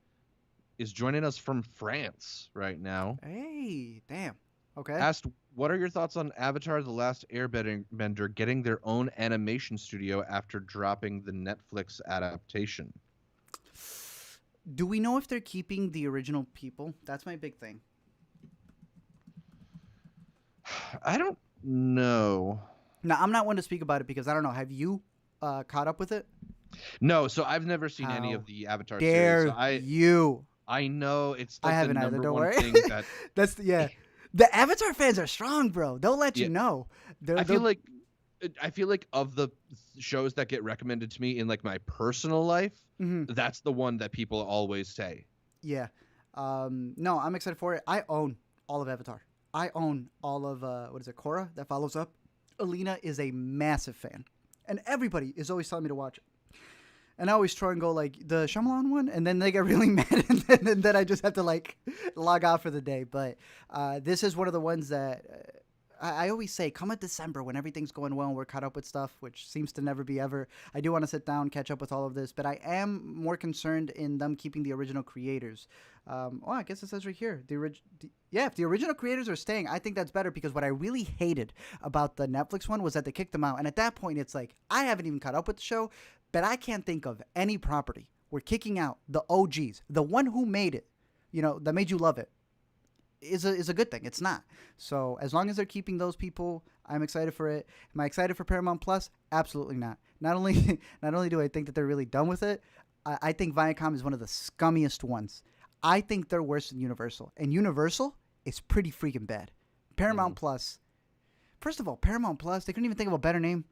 is joining us from France right now. Hey, damn. Okay. Asked, what are your thoughts on Avatar: The Last Airbender getting their own animation studio after dropping the Netflix adaptation? Do we know if they're keeping the original people? That's my big thing. I don't know. Now, I'm not one to speak about it because I don't know. Have you caught up with it? No, so I've never seen any How of the Avatar dare series. So you? I know it's I like the haven't either. number Don't one worry. thing that Yeah. The Avatar fans are strong, bro. They'll let you know. I feel like of the shows that get recommended to me in like my personal life, that's the one that people always say. Yeah. No, I'm excited for it. I own all of Avatar. I own all of what is it, Korra that follows up. Alina is a massive fan, and everybody is always telling me to watch it. And I always try and go like the Shyamalan one, and then they get really mad, and then I just have to like log off for the day. But this is one of the ones that I always say, come at December when everything's going well and we're caught up with stuff, which seems to never be ever. I do want to sit down, catch up with all of this, but I am more concerned in them keeping the original creators. I guess it says right here, if the original creators are staying, I think that's better because what I really hated about the Netflix one was that they kicked them out. And at that point, it's like, I haven't even caught up with the show, but I can't think of any property we're kicking out the OGs, the one who made it, that made you love it. Is a good thing. It's not. So as long as they're keeping those people, I'm excited for it. Am I excited for Paramount Plus? Absolutely not. Not only do I think that they're really done with it, I think Viacom is one of the scummiest ones. I think they're worse than Universal, and Universal is pretty freaking bad. Paramount Plus. First of all, Paramount Plus. They couldn't even think of a better name.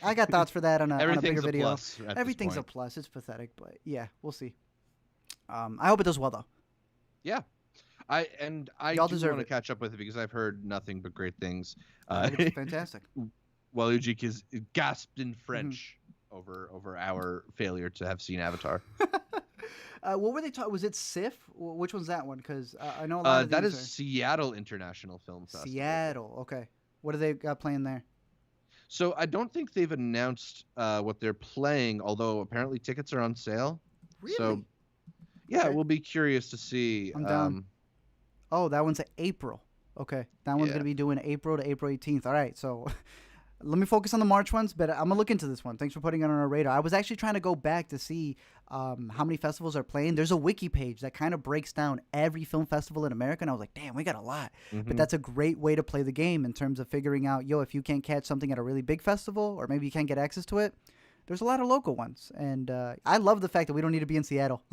I got thoughts for that on a bigger video. Plus Everything's a plus. It's pathetic, but yeah, we'll see. I hope it does well though. Yeah. I do want to catch up with it because I've heard nothing but great things. It's fantastic. Waluigi is gasped in French over our failure to have seen Avatar. What were they talking? Was it SIF? Which one's that one? Because I know a lot of that is Seattle International Film Festival. Seattle. Okay. What do they got playing there? So I don't think they've announced what they're playing, although apparently tickets are on sale. Really? So yeah, okay. We'll be curious to see. I'm down. Oh, that one's April. Okay. That one's going to be doing April to April 18th. All right. So let me focus on the March ones, but I'm going to look into this one. Thanks for putting it on our radar. I was actually trying to go back to see how many festivals are playing. There's a wiki page that kind of breaks down every film festival in America, and I was like, damn, we got a lot. But that's a great way to play the game in terms of figuring out, if you can't catch something at a really big festival or maybe you can't get access to it, there's a lot of local ones. And I love the fact that we don't need to be in Seattle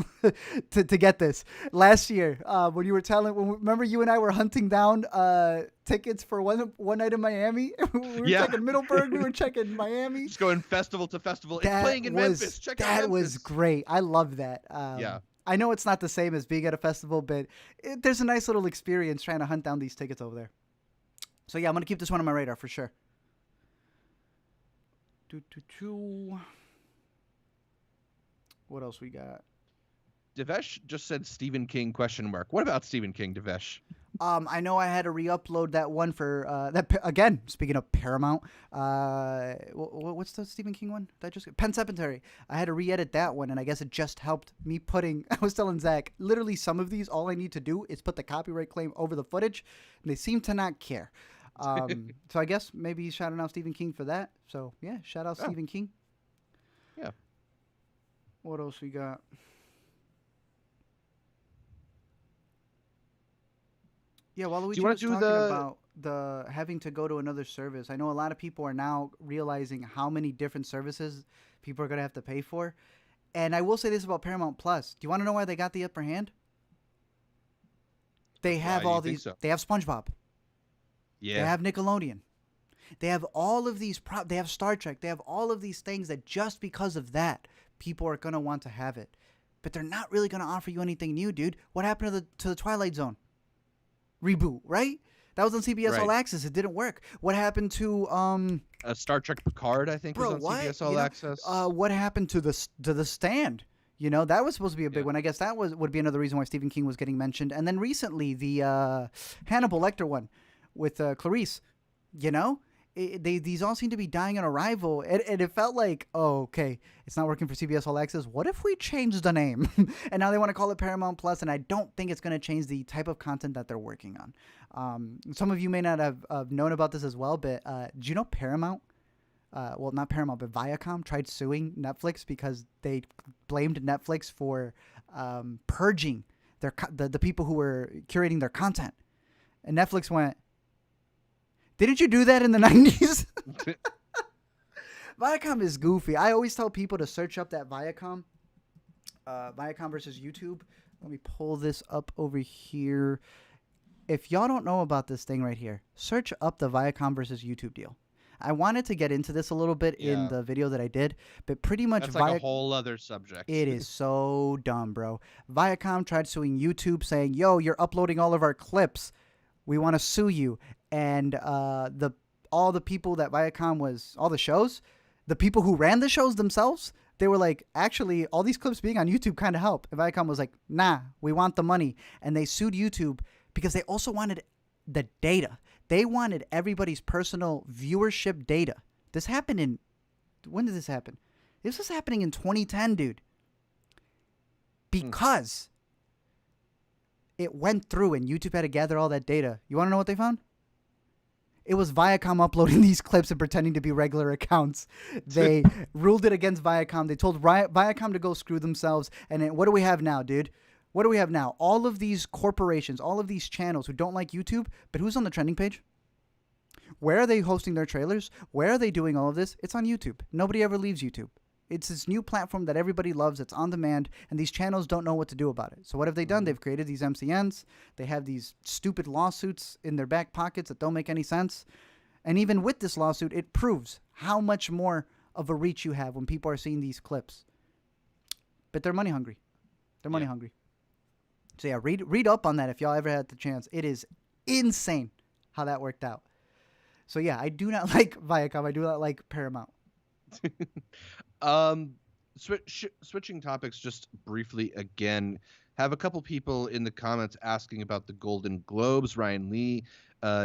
to get this. Last year, when you were remember you and I were hunting down tickets for one night in Miami? We were checking Middleburg. We were checking Miami. Just going festival to festival. It's playing in Memphis. Check out Memphis. That was great. I love that. I know it's not the same as being at a festival, but there's a nice little experience trying to hunt down these tickets over there. So, yeah, I'm going to keep this one on my radar for sure. What else we got? Devesh just said Stephen King ? What about Stephen King, Devesh? I know I had to re-upload that one for that again. Speaking of Paramount, what's the Stephen King one? Pen Cemetery. I had to re-edit that one, and I guess it just helped me putting. I was telling Zach, literally some of these, all I need to do is put the copyright claim over the footage, and they seem to not care. So I guess maybe he's shouting out Stephen King for that. So yeah, shout out Stephen King. Yeah. What else we got? Yeah, Waluigi was talking about the having to go to another service. I know a lot of people are now realizing how many different services people are going to have to pay for. And I will say this about Paramount Plus. Do you want to know why they got the upper hand? They have all these. They have SpongeBob. Yeah. They have Nickelodeon. They have all of these. They have Star Trek. They have all of these things that just because of that, people are going to want to have it. But they're not really going to offer you anything new, dude. What happened to the Twilight Zone reboot, right? That was on CBS All Access. It didn't work. What happened to Star Trek Picard, I think, was on CBS All Access. What happened to the Stand? That was supposed to be a big one. I guess that would be another reason why Stephen King was getting mentioned. And then recently, the Hannibal Lecter one with Clarice, these all seem to be dying on arrival, and it felt like, oh, okay, it's not working for CBS All Access. What if we change the name? And now they want to call it Paramount Plus, and I don't think it's going to change the type of content that they're working on. Some of you may not have known about this as well, but do you know Paramount? Well, not Paramount, but Viacom tried suing Netflix because they blamed Netflix for purging the people who were curating their content. And Netflix went, didn't you do that in the 90s? Viacom is goofy. I always tell people to search up that Viacom versus YouTube. Let me pull this up over here. If y'all don't know about this thing right here, search up the Viacom versus YouTube deal. I wanted to get into this a little bit in the video that I did, but pretty much that's like a whole other subject. It is so dumb, bro. Viacom tried suing YouTube, saying, "Yo, you're uploading all of our clips. We want to sue you." And all the people that Viacom was, all the shows, the people who ran the shows themselves, they were like, actually, all these clips being on YouTube kind of help. And Viacom was like, nah, we want the money. And they sued YouTube because they also wanted the data. They wanted everybody's personal viewership data. This happened when did this happen? This was happening in 2010, dude. Because it went through and YouTube had to gather all that data. You want to know what they found? It was Viacom uploading these clips and pretending to be regular accounts. They ruled it against Viacom. They told Viacom to go screw themselves. And then, what do we have now, dude? What do we have now? All of these corporations, all of these channels who don't like YouTube, but who's on the trending page? Where are they hosting their trailers? Where are they doing all of this? It's on YouTube. Nobody ever leaves YouTube. It's this new platform that everybody loves. It's on demand, and these channels don't know what to do about it. So what have they done? They've created these MCNs. They have these stupid lawsuits in their back pockets that don't make any sense. And even with this lawsuit, it proves how much more of a reach you have when people are seeing these clips. But they're money hungry. They're money hungry. So yeah, read up on that if y'all ever had the chance. It is insane how that worked out. So yeah, I do not like Viacom. I do not like Paramount. Switching topics just briefly again. Have a couple people in the comments asking about the Golden Globes. Ryan Lee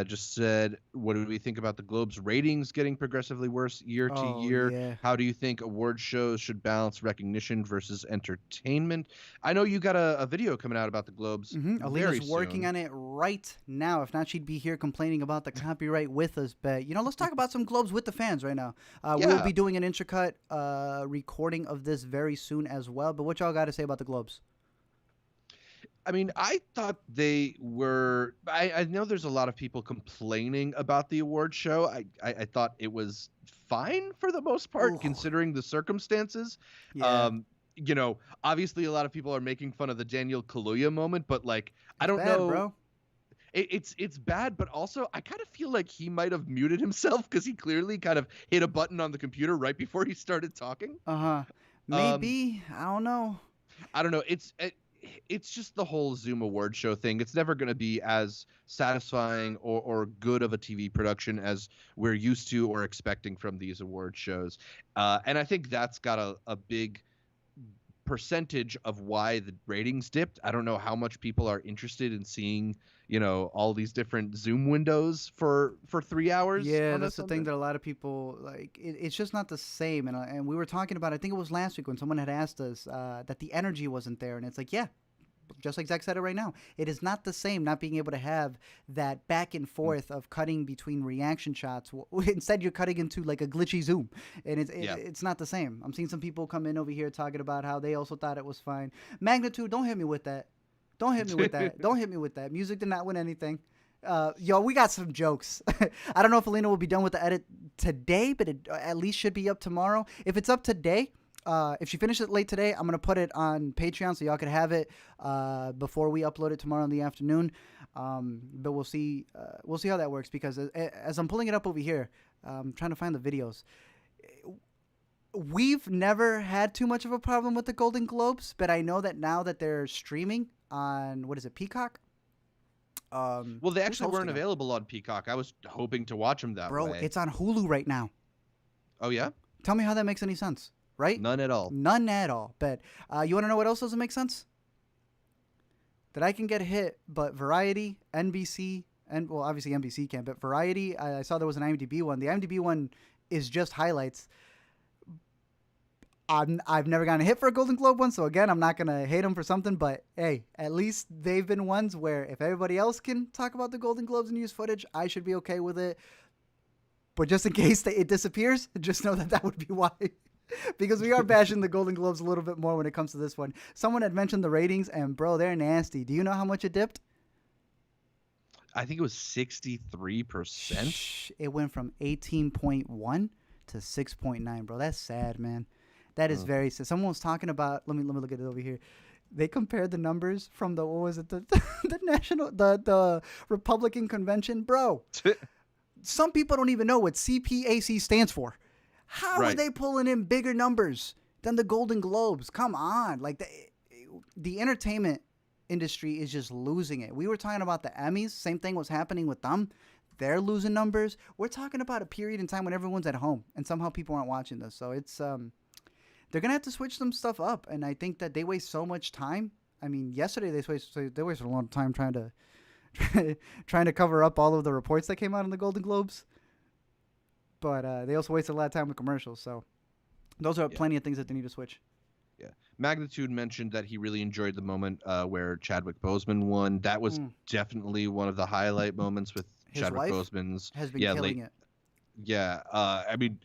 just said, what do we think about the Globes ratings getting progressively worse year to year? Yeah. How do you think award shows should balance recognition versus entertainment? I know you got a video coming out about the Globes. Alina's working on it right now. If not, she'd be here complaining about the copyright with us. But, let's talk about some Globes with the fans right now. We'll be doing an intracut recording of this very soon as well. But what y'all got to say about the Globes? I mean, I thought they were. I know there's a lot of people complaining about the award show. I thought it was fine for the most part, considering the circumstances. Yeah. Obviously, a lot of people are making fun of the Daniel Kaluuya moment, but I don't know, bro. It's bad, but also I kind of feel like he might have muted himself because he clearly kind of hit a button on the computer right before he started talking. Maybe. I don't know. I don't know. It's just the whole Zoom award show thing. It's never going to be as satisfying or good of a TV production as we're used to or expecting from these award shows. And I think that's got a big percentage of why the ratings dipped. I don't know how much people are interested in seeing, all these different Zoom windows for 3 hours. Yeah, that's the thing that a lot of people like. It's just not the same. And we were talking about, I think it was last week when someone had asked us that the energy wasn't there. And it's like, yeah, just like Zach said it right now. It is not the same not being able to have that back and forth of cutting between reaction shots. Instead, you're cutting into like a glitchy Zoom. And it's not the same. I'm seeing some people come in over here talking about how they also thought it was fine. Magnitude, don't hit me with that. Don't hit me with that. Don't hit me with that. Music did not win anything. We got some jokes. I don't know if Alina will be done with the edit today, but it at least should be up tomorrow. If it's up today, if she finishes it late today, I'm going to put it on Patreon so y'all can have it before we upload it tomorrow in the afternoon. But we'll see how that works, because as I'm pulling it up over here, I'm trying to find the videos. We've never had too much of a problem with the Golden Globes, but I know that now that they're streaming on, what is it, Peacock? Well, they actually weren't available on Peacock. I was hoping to watch them that way. Bro, it's on Hulu right now. Oh, yeah? Tell me how that makes any sense, right? None at all. None at all. But you want to know what else doesn't make sense? That I can get hit, but Variety, NBC, and well, obviously NBC can, but Variety, I saw there was an IMDb one. The IMDb one is just highlights. I've never gotten a hit for a Golden Globe one, so again, I'm not gonna hate them for something. But hey, at least they've been ones where if everybody else can talk about the Golden Globes and use footage, I should be okay with it. But just in case it disappears, just know that would be why. Because we are bashing the Golden Globes a little bit more when it comes to this one. Someone had mentioned the ratings, and bro, they're nasty. Do you know how much it dipped? I think it was 63%. It went from 18.1 to 6.9, bro. That's sad, man. That is very sad. Someone was talking about. Let me look at it over here. They compared the numbers from the the Republican convention, bro. Some people don't even know what CPAC stands for. How are they pulling in bigger numbers than the Golden Globes? Come on, like the entertainment industry is just losing it. We were talking about the Emmys. Same thing was happening with them. They're losing numbers. We're talking about a period in time when everyone's at home and somehow people aren't watching this. So it's they're gonna have to switch some stuff up, and I think that they waste so much time. I mean, yesterday they wasted a lot of time trying to cover up all of the reports that came out in the Golden Globes, but they also wasted a lot of time with commercials. So those are plenty of things that they need to switch. Yeah, Magnitude mentioned that he really enjoyed the moment where Chadwick Boseman won. That was definitely one of the highlight moments with His Chadwick wife Boseman's. has been killing it. Yeah, I mean,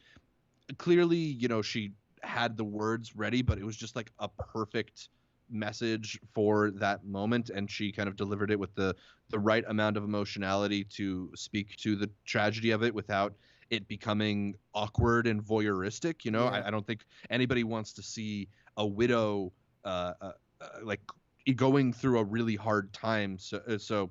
clearly, she had the words ready, but it was just like a perfect message for that moment, and she kind of delivered it with the right amount of emotionality to speak to the tragedy of it without it becoming awkward and voyeuristic. I don't think anybody wants to see a widow like going through a really hard time. So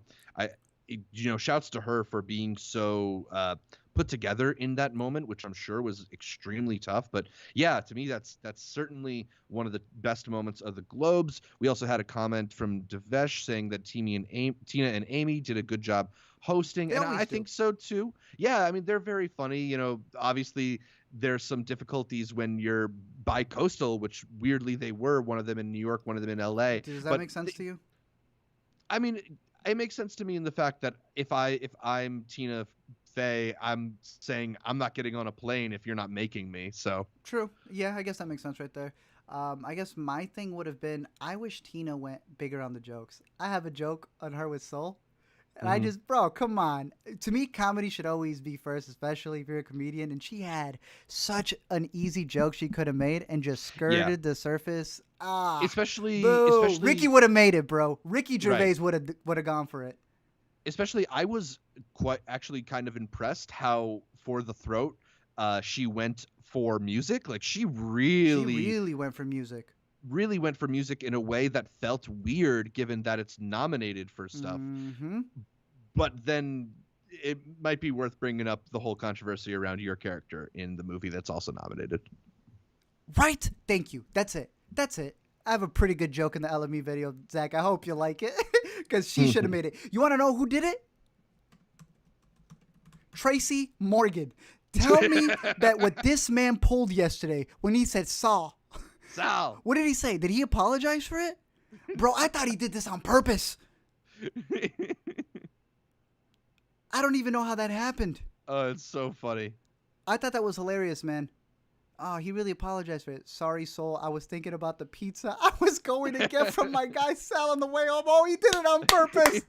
shouts to her for being so put together in that moment, which I'm sure was extremely tough. But yeah, to me, that's certainly one of the best moments of the Globes. We also had a comment from Devesh saying that Tina and Amy did a good job hosting, and I think so too. Yeah, I mean, they're very funny. Obviously there's some difficulties when you're bi-coastal, which weirdly they were, one of them in New York, one of them in LA. Does that make sense to you? I mean, it makes sense to me in the fact that if I'm Tina Fey, I'm saying I'm not getting on a plane if you're not making me. So true. Yeah, I guess that makes sense right there. I guess my thing would have been, I wish Tina went bigger on the jokes. I have a joke on her with Soul. And I just, bro, come on. To me, comedy should always be first, especially if you're a comedian. And she had such an easy joke she could have made and just skirted the surface. Especially Ricky would have made it, bro. Ricky Gervais would have gone for it. Especially, I was kind of impressed how for the throat she went for music. Like she really went for music. Really went for music in a way that felt weird, given that it's nominated for stuff. Mm-hmm. But then it might be worth bringing up the whole controversy around your character in the movie that's also nominated. Right. Thank you. That's it. I have a pretty good joke in the LME video, Zach. I hope you like it because she should have made it. You want to know who did it? Tracy Morgan. Tell me that what this man pulled yesterday when he said Saul. What did he say? Did he apologize for it? Bro, I thought he did this on purpose. I don't even know how that happened. Oh, it's so funny. I thought that was hilarious, man. Oh, he really apologized for it. Sorry, Soul. I was thinking about the pizza I was going to get from my guy Sal on the way home. Oh, he did it on purpose.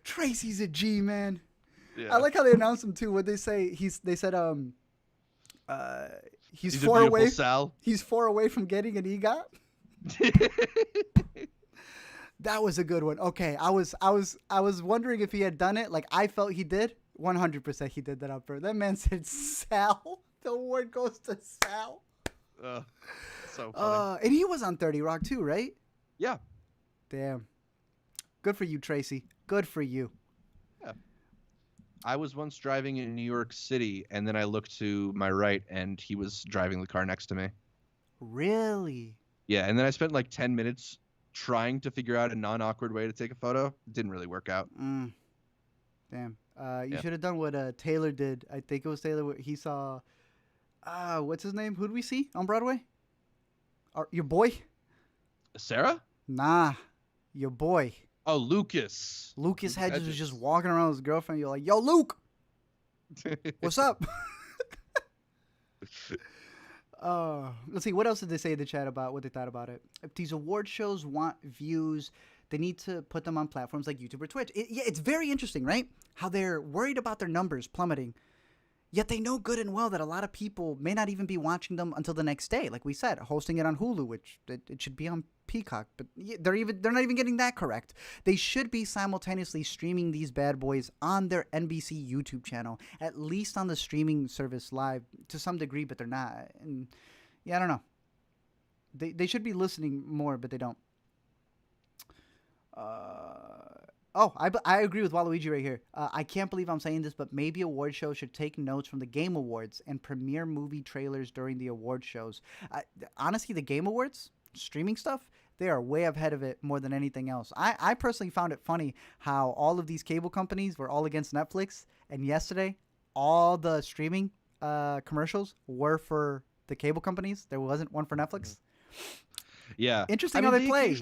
Tracy's a G, man. Yeah. I like how they announced him too. What they say? They said he's 4 away. Sal. He's 4 away from getting an EGOT. That was a good one. Okay, I was wondering if he had done it. Like I felt he did. 100% he did that on purpose. That man said Sal. The award goes to Sal. So funny. And he was on 30 Rock too, right? Yeah. Damn. Good for you, Tracy. Good for you. Yeah. I was once driving in New York City, and then I looked to my right, and he was driving the car next to me. Really? Yeah, and then I spent like 10 minutes trying to figure out a non-awkward way to take a photo. It didn't really work out. Damn. You should have done what Taylor did. I think it was Taylor. He saw, what's his name? Who'd we see on Broadway? Your boy? Sarah? Nah, your boy. Oh, Lucas. Lucas Hedges was just walking around with his girlfriend. You're like, yo, Luke, what's up? Let's see. What else did they say in the chat about what they thought about it? If these award shows want views, they need to put them on platforms like YouTube or Twitch. It's very interesting, right? How they're worried about their numbers plummeting, yet they know good and well that a lot of people may not even be watching them until the next day. Like we said, hosting it on Hulu, which it should be on Peacock, but they're not even getting that correct. They should be simultaneously streaming these bad boys on their NBC YouTube channel, at least on the streaming service live to some degree, but they're not. And yeah, I don't know. They should be listening more, but they don't. I agree with Waluigi right here. I can't believe I'm saying this, but maybe award shows should take notes from the Game Awards and premiere movie trailers during the award shows. Honestly, the Game Awards, streaming stuff, they are way ahead of it more than anything else. I personally found it funny how all of these cable companies were all against Netflix, and yesterday, all the streaming commercials were for the cable companies. There wasn't one for Netflix. Yeah. Interesting how they play.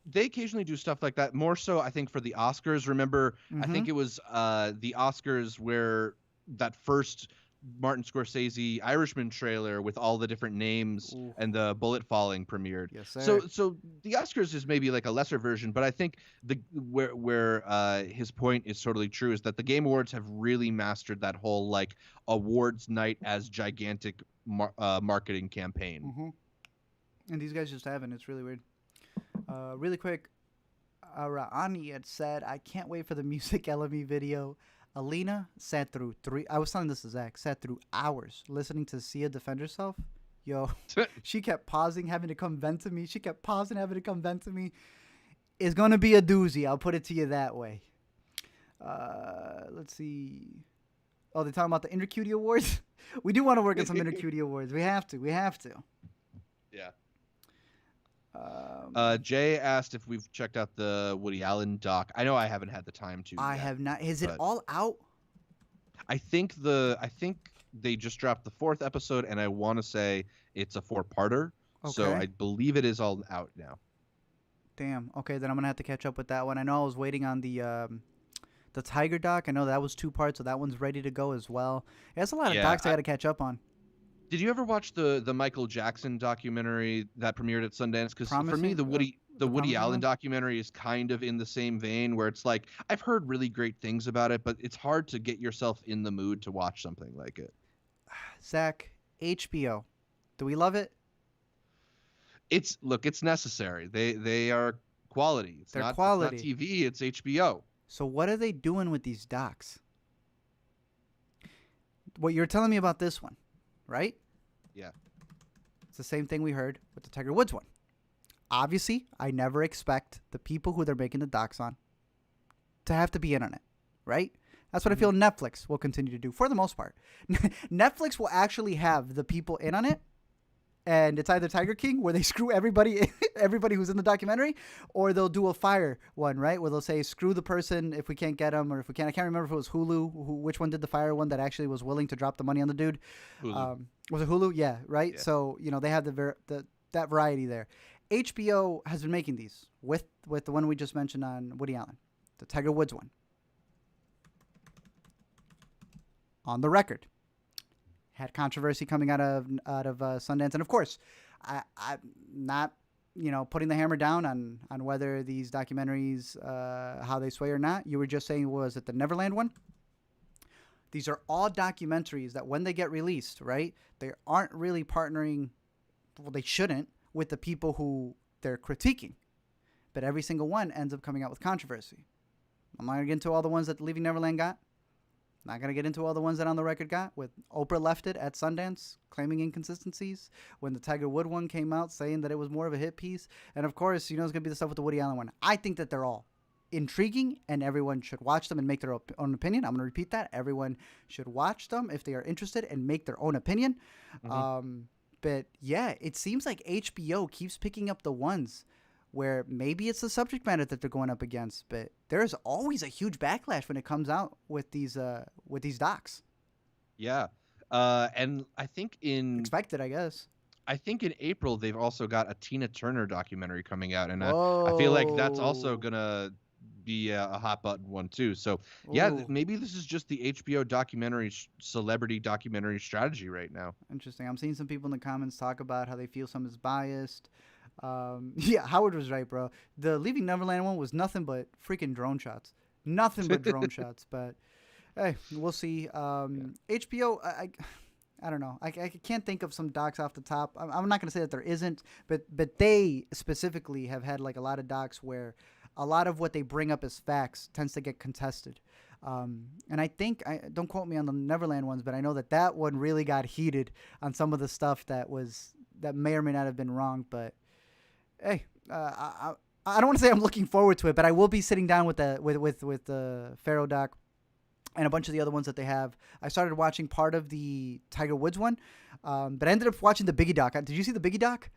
They occasionally do stuff like that. More so, I think, for the Oscars. Remember, I think it was the Oscars where that first Martin Scorsese Irishman trailer with all the different names and the bullet falling premiered. Yes, sir. So the Oscars is maybe like a lesser version, but I think where his point is totally true is that the Game Awards have really mastered that whole like awards night as gigantic marketing campaign. Mm-hmm. And these guys just haven't. It's really weird. Really quick, Ra'ani had said, I can't wait for the music LME video. Alina sat through I was telling this to Zach, sat through hours listening to Sia defend herself. Yo, she kept pausing, having to come vent to me. It's going to be a doozy. I'll put it to you that way. Let's see. Oh, they're talking about the Intercutie Awards? We do want to work on some Intercutie Awards. We have to. Yeah. Jay asked if we've checked out the Woody Allen doc. I know I haven't had the time to. I have not. Is it all out? I think they just dropped the 4th episode, and I want to say it's a 4-parter. Okay. So I believe it is all out now. Damn. Okay, then I'm gonna have to catch up with that one. I know I was waiting on the Tiger doc. I know that was 2 parts, so that one's ready to go as well. There's a lot of docs I got to catch up on. Did you ever watch the Michael Jackson documentary that premiered at Sundance? Because for me, the Woody Allen documentary is kind of in the same vein, where it's like I've heard really great things about it, but it's hard to get yourself in the mood to watch something like it. Zach, HBO, do we love it? It's necessary. They are quality. They're quality. It's not TV. It's HBO. So what are they doing with these docs? What you're telling me about this one, right? Yeah. It's the same thing we heard with the Tiger Woods one. Obviously, I never expect the people who they're making the docs on to have to be in on it, right? That's what I feel Netflix will continue to do for the most part. Netflix will actually have the people in on it, and it's either Tiger King, where they screw everybody who's in the documentary, or they'll do a fire one, right? Where they'll say, screw the person if we can't get him, or if we can't. I can't remember if it was Hulu, which one did the fire one that actually was willing to drop the money on the dude. Hulu. Was it Hulu? Yeah, right? Yeah. So, they have that variety there. HBO has been making these with the one we just mentioned on Woody Allen, the Tiger Woods one. On the record. Had controversy coming out of Sundance, and of course, I'm not putting the hammer down on whether these documentaries how they sway or not. You were just saying, was it the Neverland one? These are all documentaries that when they get released, right, they aren't really partnering. Well, they shouldn't with the people who they're critiquing, but every single one ends up coming out with controversy. I'm not gonna get into all the ones that Leaving Neverland got. Not going to get into all the ones that On the Record got, with Oprah left it at Sundance, claiming inconsistencies, when the Tiger Wood one came out saying that it was more of a hit piece. And of course, it's going to be the stuff with the Woody Allen one. I think that they're all intriguing, and everyone should watch them and make their own opinion. I'm going to repeat that. Everyone should watch them if they are interested and make their own opinion. But yeah, it seems like HBO keeps picking up the ones where maybe it's the subject matter that they're going up against, but there's always a huge backlash when it comes out with these docs. Yeah. And I think expected, I guess. I think in April they've also got a Tina Turner documentary coming out, and I feel like that's also Whoa. gonna be a hot button one too. So yeah, Ooh. maybe this is just the HBO documentary celebrity documentary strategy right now. Interesting. I'm seeing some people in the comments talk about how they feel some is biased. Yeah, Howard was right, bro. The Leaving Neverland one was nothing but freaking drone shots. Nothing but drone shots. But hey, we'll see. HBO, I don't know. I can't think of some docs off the top. I'm not gonna say that there isn't, but they specifically have had like a lot of docs where a lot of what they bring up as facts tends to get contested. And I think I don't quote me on the Neverland ones, but I know that one really got heated on some of the stuff that may or may not have been wrong. But hey, I don't want to say I'm looking forward to it, but I will be sitting down with the Pharaoh doc and a bunch of the other ones that they have. I started watching part of the Tiger Woods one, but I ended up watching the Biggie doc. Did you see the Biggie doc?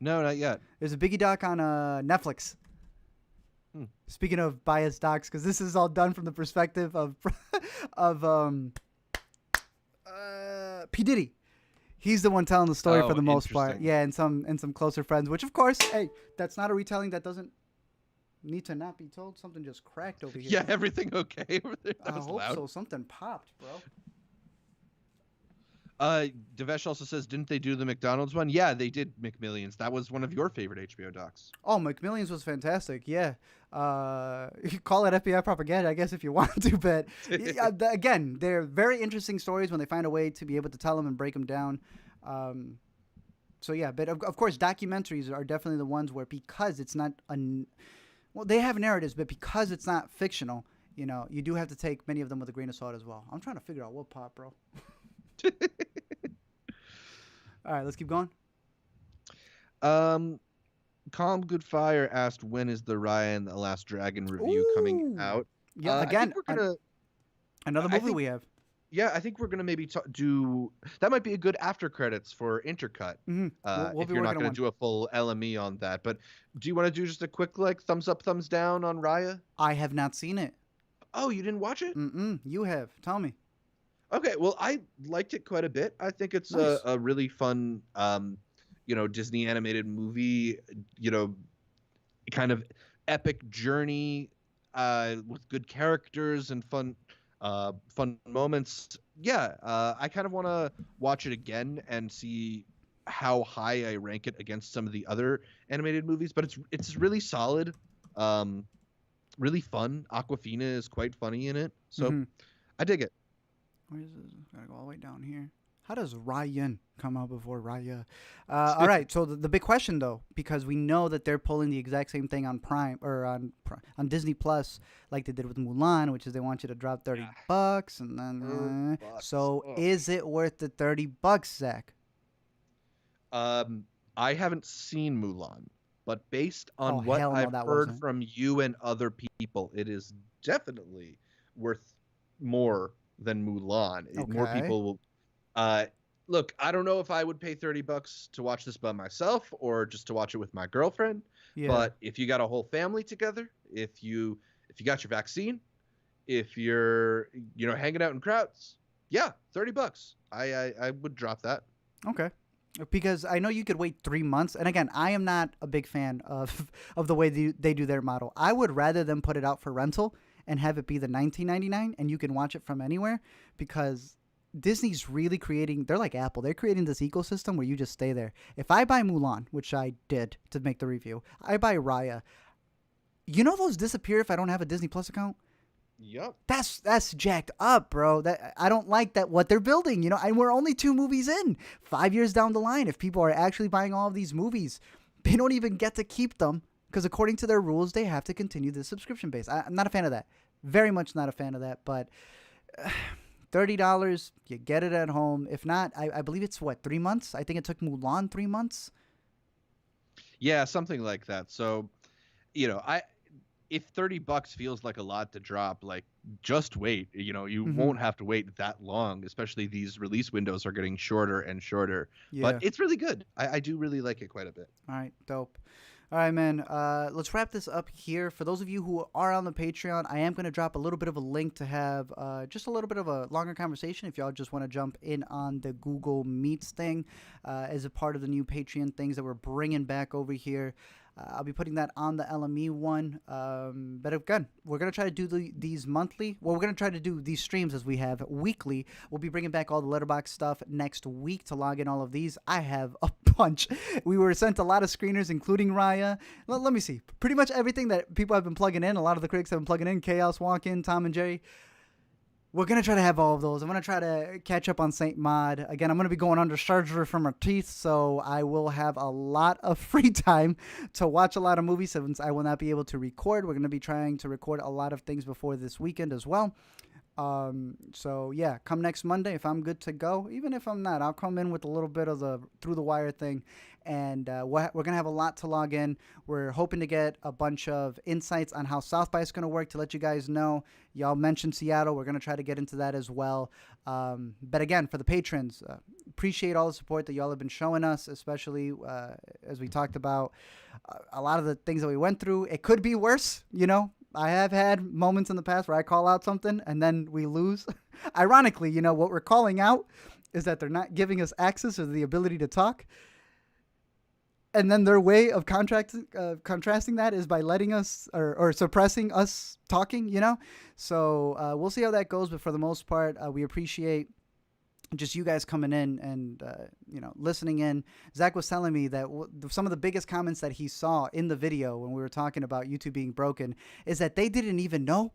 No, not yet. There's a Biggie doc on Netflix. Speaking of biased docs, because this is all done from the perspective of P. Diddy. He's the one telling the story for the most part. Yeah, and some closer friends, which of course, hey, that's not a retelling that doesn't need to not be told. Something just cracked over here. Yeah, everything okay over there? That I was hope loud. so. Something popped, bro. Devesh also says, didn't they do the McDonald's one? Yeah, they did McMillions. That was one of your favorite HBO docs. Oh, McMillions was fantastic. Yeah. You can call it FBI propaganda, I guess, if you want to. But again, they're very interesting stories when they find a way to be able to tell them and break them down. So yeah, but of course, documentaries are definitely the ones where, because it's not well, they have narratives, but because it's not fictional, you do have to take many of them with a grain of salt as well. I'm trying to figure out what pop, bro. All right, let's keep going. Calm Good Fire asked, when is the Raya and the Last Dragon review coming out? Yeah, again, we're gonna another movie we have. Yeah, I think we're gonna maybe do that. Might be a good after credits for Intercut. Mm-hmm. If you're not gonna do a full LME on that, but do you want to do just a quick thumbs up, thumbs down on Raya? I have not seen it. Oh, you didn't watch it? You have. Tell me. Okay, well, I liked it quite a bit. I think it's nice. a really fun, Disney animated movie, kind of epic journey with good characters and fun moments. Yeah, I kind of want to watch it again and see how high I rank it against some of the other animated movies. But it's really solid, really fun. Awkwafina is quite funny in it, so I dig it. Where is this? Gotta go all the way down here. How does Ryan come out before Raya? All right, so the big question, though, because we know that they're pulling the exact same thing on Prime or on Disney Plus, like they did with Mulan, which is they want you to drop $30, and then is it worth the $30, Zach? I haven't seen Mulan, but based on what I've heard from you and other people, it is definitely worth more than Mulan. Okay. More people will. Look, I don't know if I would pay $30 to watch this by myself or just to watch it with my girlfriend. Yeah. But if you got a whole family together, if you got your vaccine, if you're hanging out in crowds, yeah, $30. I would drop that. Okay. Because I know you could wait 3 months, and again, I am not a big fan of the way they do their model. I would rather them put it out for rental and have it be the $19.99, and you can watch it from anywhere, because Disney's really they're like Apple. They're creating this ecosystem where you just stay there. If I buy Mulan, which I did to make the review, I buy Raya. Those disappear if I don't have a Disney Plus account? Yep. That's jacked up, bro. I don't like that what they're building, and we're only 2 movies in. 5 years down the line, if people are actually buying all of these movies, they don't even get to keep them, because according to their rules, they have to continue the subscription base. I'm not a fan of that. Very much not a fan of that. But $30, you get it at home. If not, I believe it's 3 months? I think it took Mulan 3 months. Yeah, something like that. So, if $30 feels like a lot to drop, just wait. You won't have to wait that long, especially these release windows are getting shorter and shorter. Yeah. But it's really good. I do really like it quite a bit. All right, dope. All right, man. Let's wrap this up here. For those of you who are on the Patreon, I am going to drop a little bit of a link to have just a little bit of a longer conversation if y'all just want to jump in on the Google Meets thing as a part of the new Patreon things that we're bringing back over here. I'll be putting that on the LME one. But again, we're going to try to do these monthly. Well, we're going to try to do these streams as we have weekly. We'll be bringing back all the Letterboxd stuff next week to log in all of these. I have a bunch. We were sent a lot of screeners, including Raya. Let me see. Pretty much everything that people have been plugging in. A lot of the critics have been plugging in. Chaos Walk-In, Tom and Jerry. We're going to try to have all of those. I'm going to try to catch up on Saint Maud. Again, I'm going to be going under surgery for my teeth, so I will have a lot of free time to watch a lot of movies since I will not be able to record. We're going to be trying to record a lot of things before this weekend as well. So yeah, come next Monday if I'm good to go. Even if I'm not, I'll come in with a little bit of the through the wire thing, and we're gonna have a lot to log in. We're hoping to get a bunch of insights on how South by is gonna work to let you guys know. Y'all mentioned Seattle. We're gonna try to get into that as well. But again, for the patrons, appreciate all the support that y'all have been showing us, especially as we talked about a lot of the things that we went through. It could be worse, you know. I have had moments in the past where I call out something and then we lose. Ironically, you know, what we're calling out is that they're not giving us access or the ability to talk. And then their way of contrasting that is by letting us or suppressing us talking, you know. So we'll see how that goes. But for the most part, we appreciate just you guys coming in and, you know, listening in. Zach was telling me that some of the biggest comments that he saw in the video when we were talking about YouTube being broken is that they didn't even know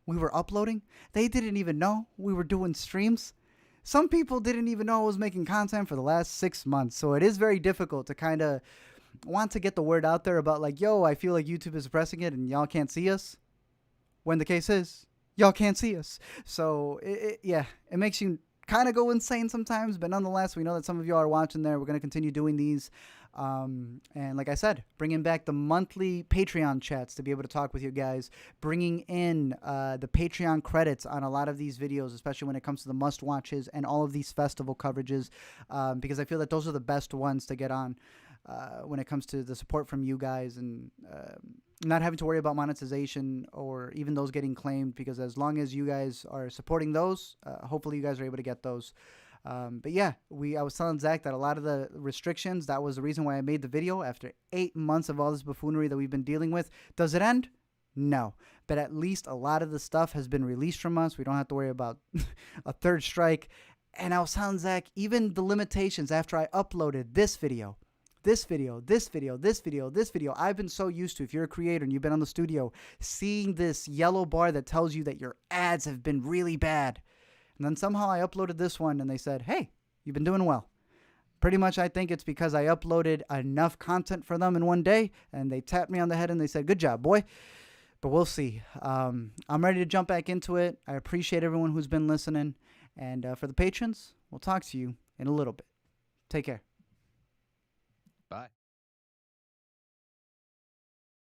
we were uploading. They didn't even know we were doing streams. Some people didn't even know I was making content for the last 6 months. So it is very difficult to kind of want to get the word out there about like, yo, I feel like YouTube is suppressing it and y'all can't see us. When the case is, y'all can't see us. So yeah, it makes you kind of go insane sometimes, but nonetheless, we know that some of you are watching there. We're going to continue doing these. And like I said, bringing back the monthly Patreon chats to be able to talk with you guys, bringing in the Patreon credits on a lot of these videos, especially when it comes to the must watches and all of these festival coverages, because I feel that those are the best ones to get on when it comes to the support from you guys and not having to worry about monetization or even those getting claimed, because as long as you guys are supporting those, hopefully you guys are able to get those. But yeah, I was telling Zach that a lot of the restrictions, that was the reason why I made the video after 8 months of all this buffoonery that we've been dealing with. Does it end? No. But at least a lot of the stuff has been released from us. We don't have to worry about a third strike. And I was telling Zach, even the limitations after I uploaded this video, I've been so used to, if you're a creator and you've been on the studio, seeing this yellow bar that tells you that your ads have been really bad. And then somehow I uploaded this one and they said, hey, you've been doing well. Pretty much I think it's because I uploaded enough content for them in one day and they tapped me on the head and they said, good job, boy. But we'll see. I'm ready to jump back into it. I appreciate everyone who's been listening. And for the patrons, we'll talk to you in a little bit. Take care. Bye.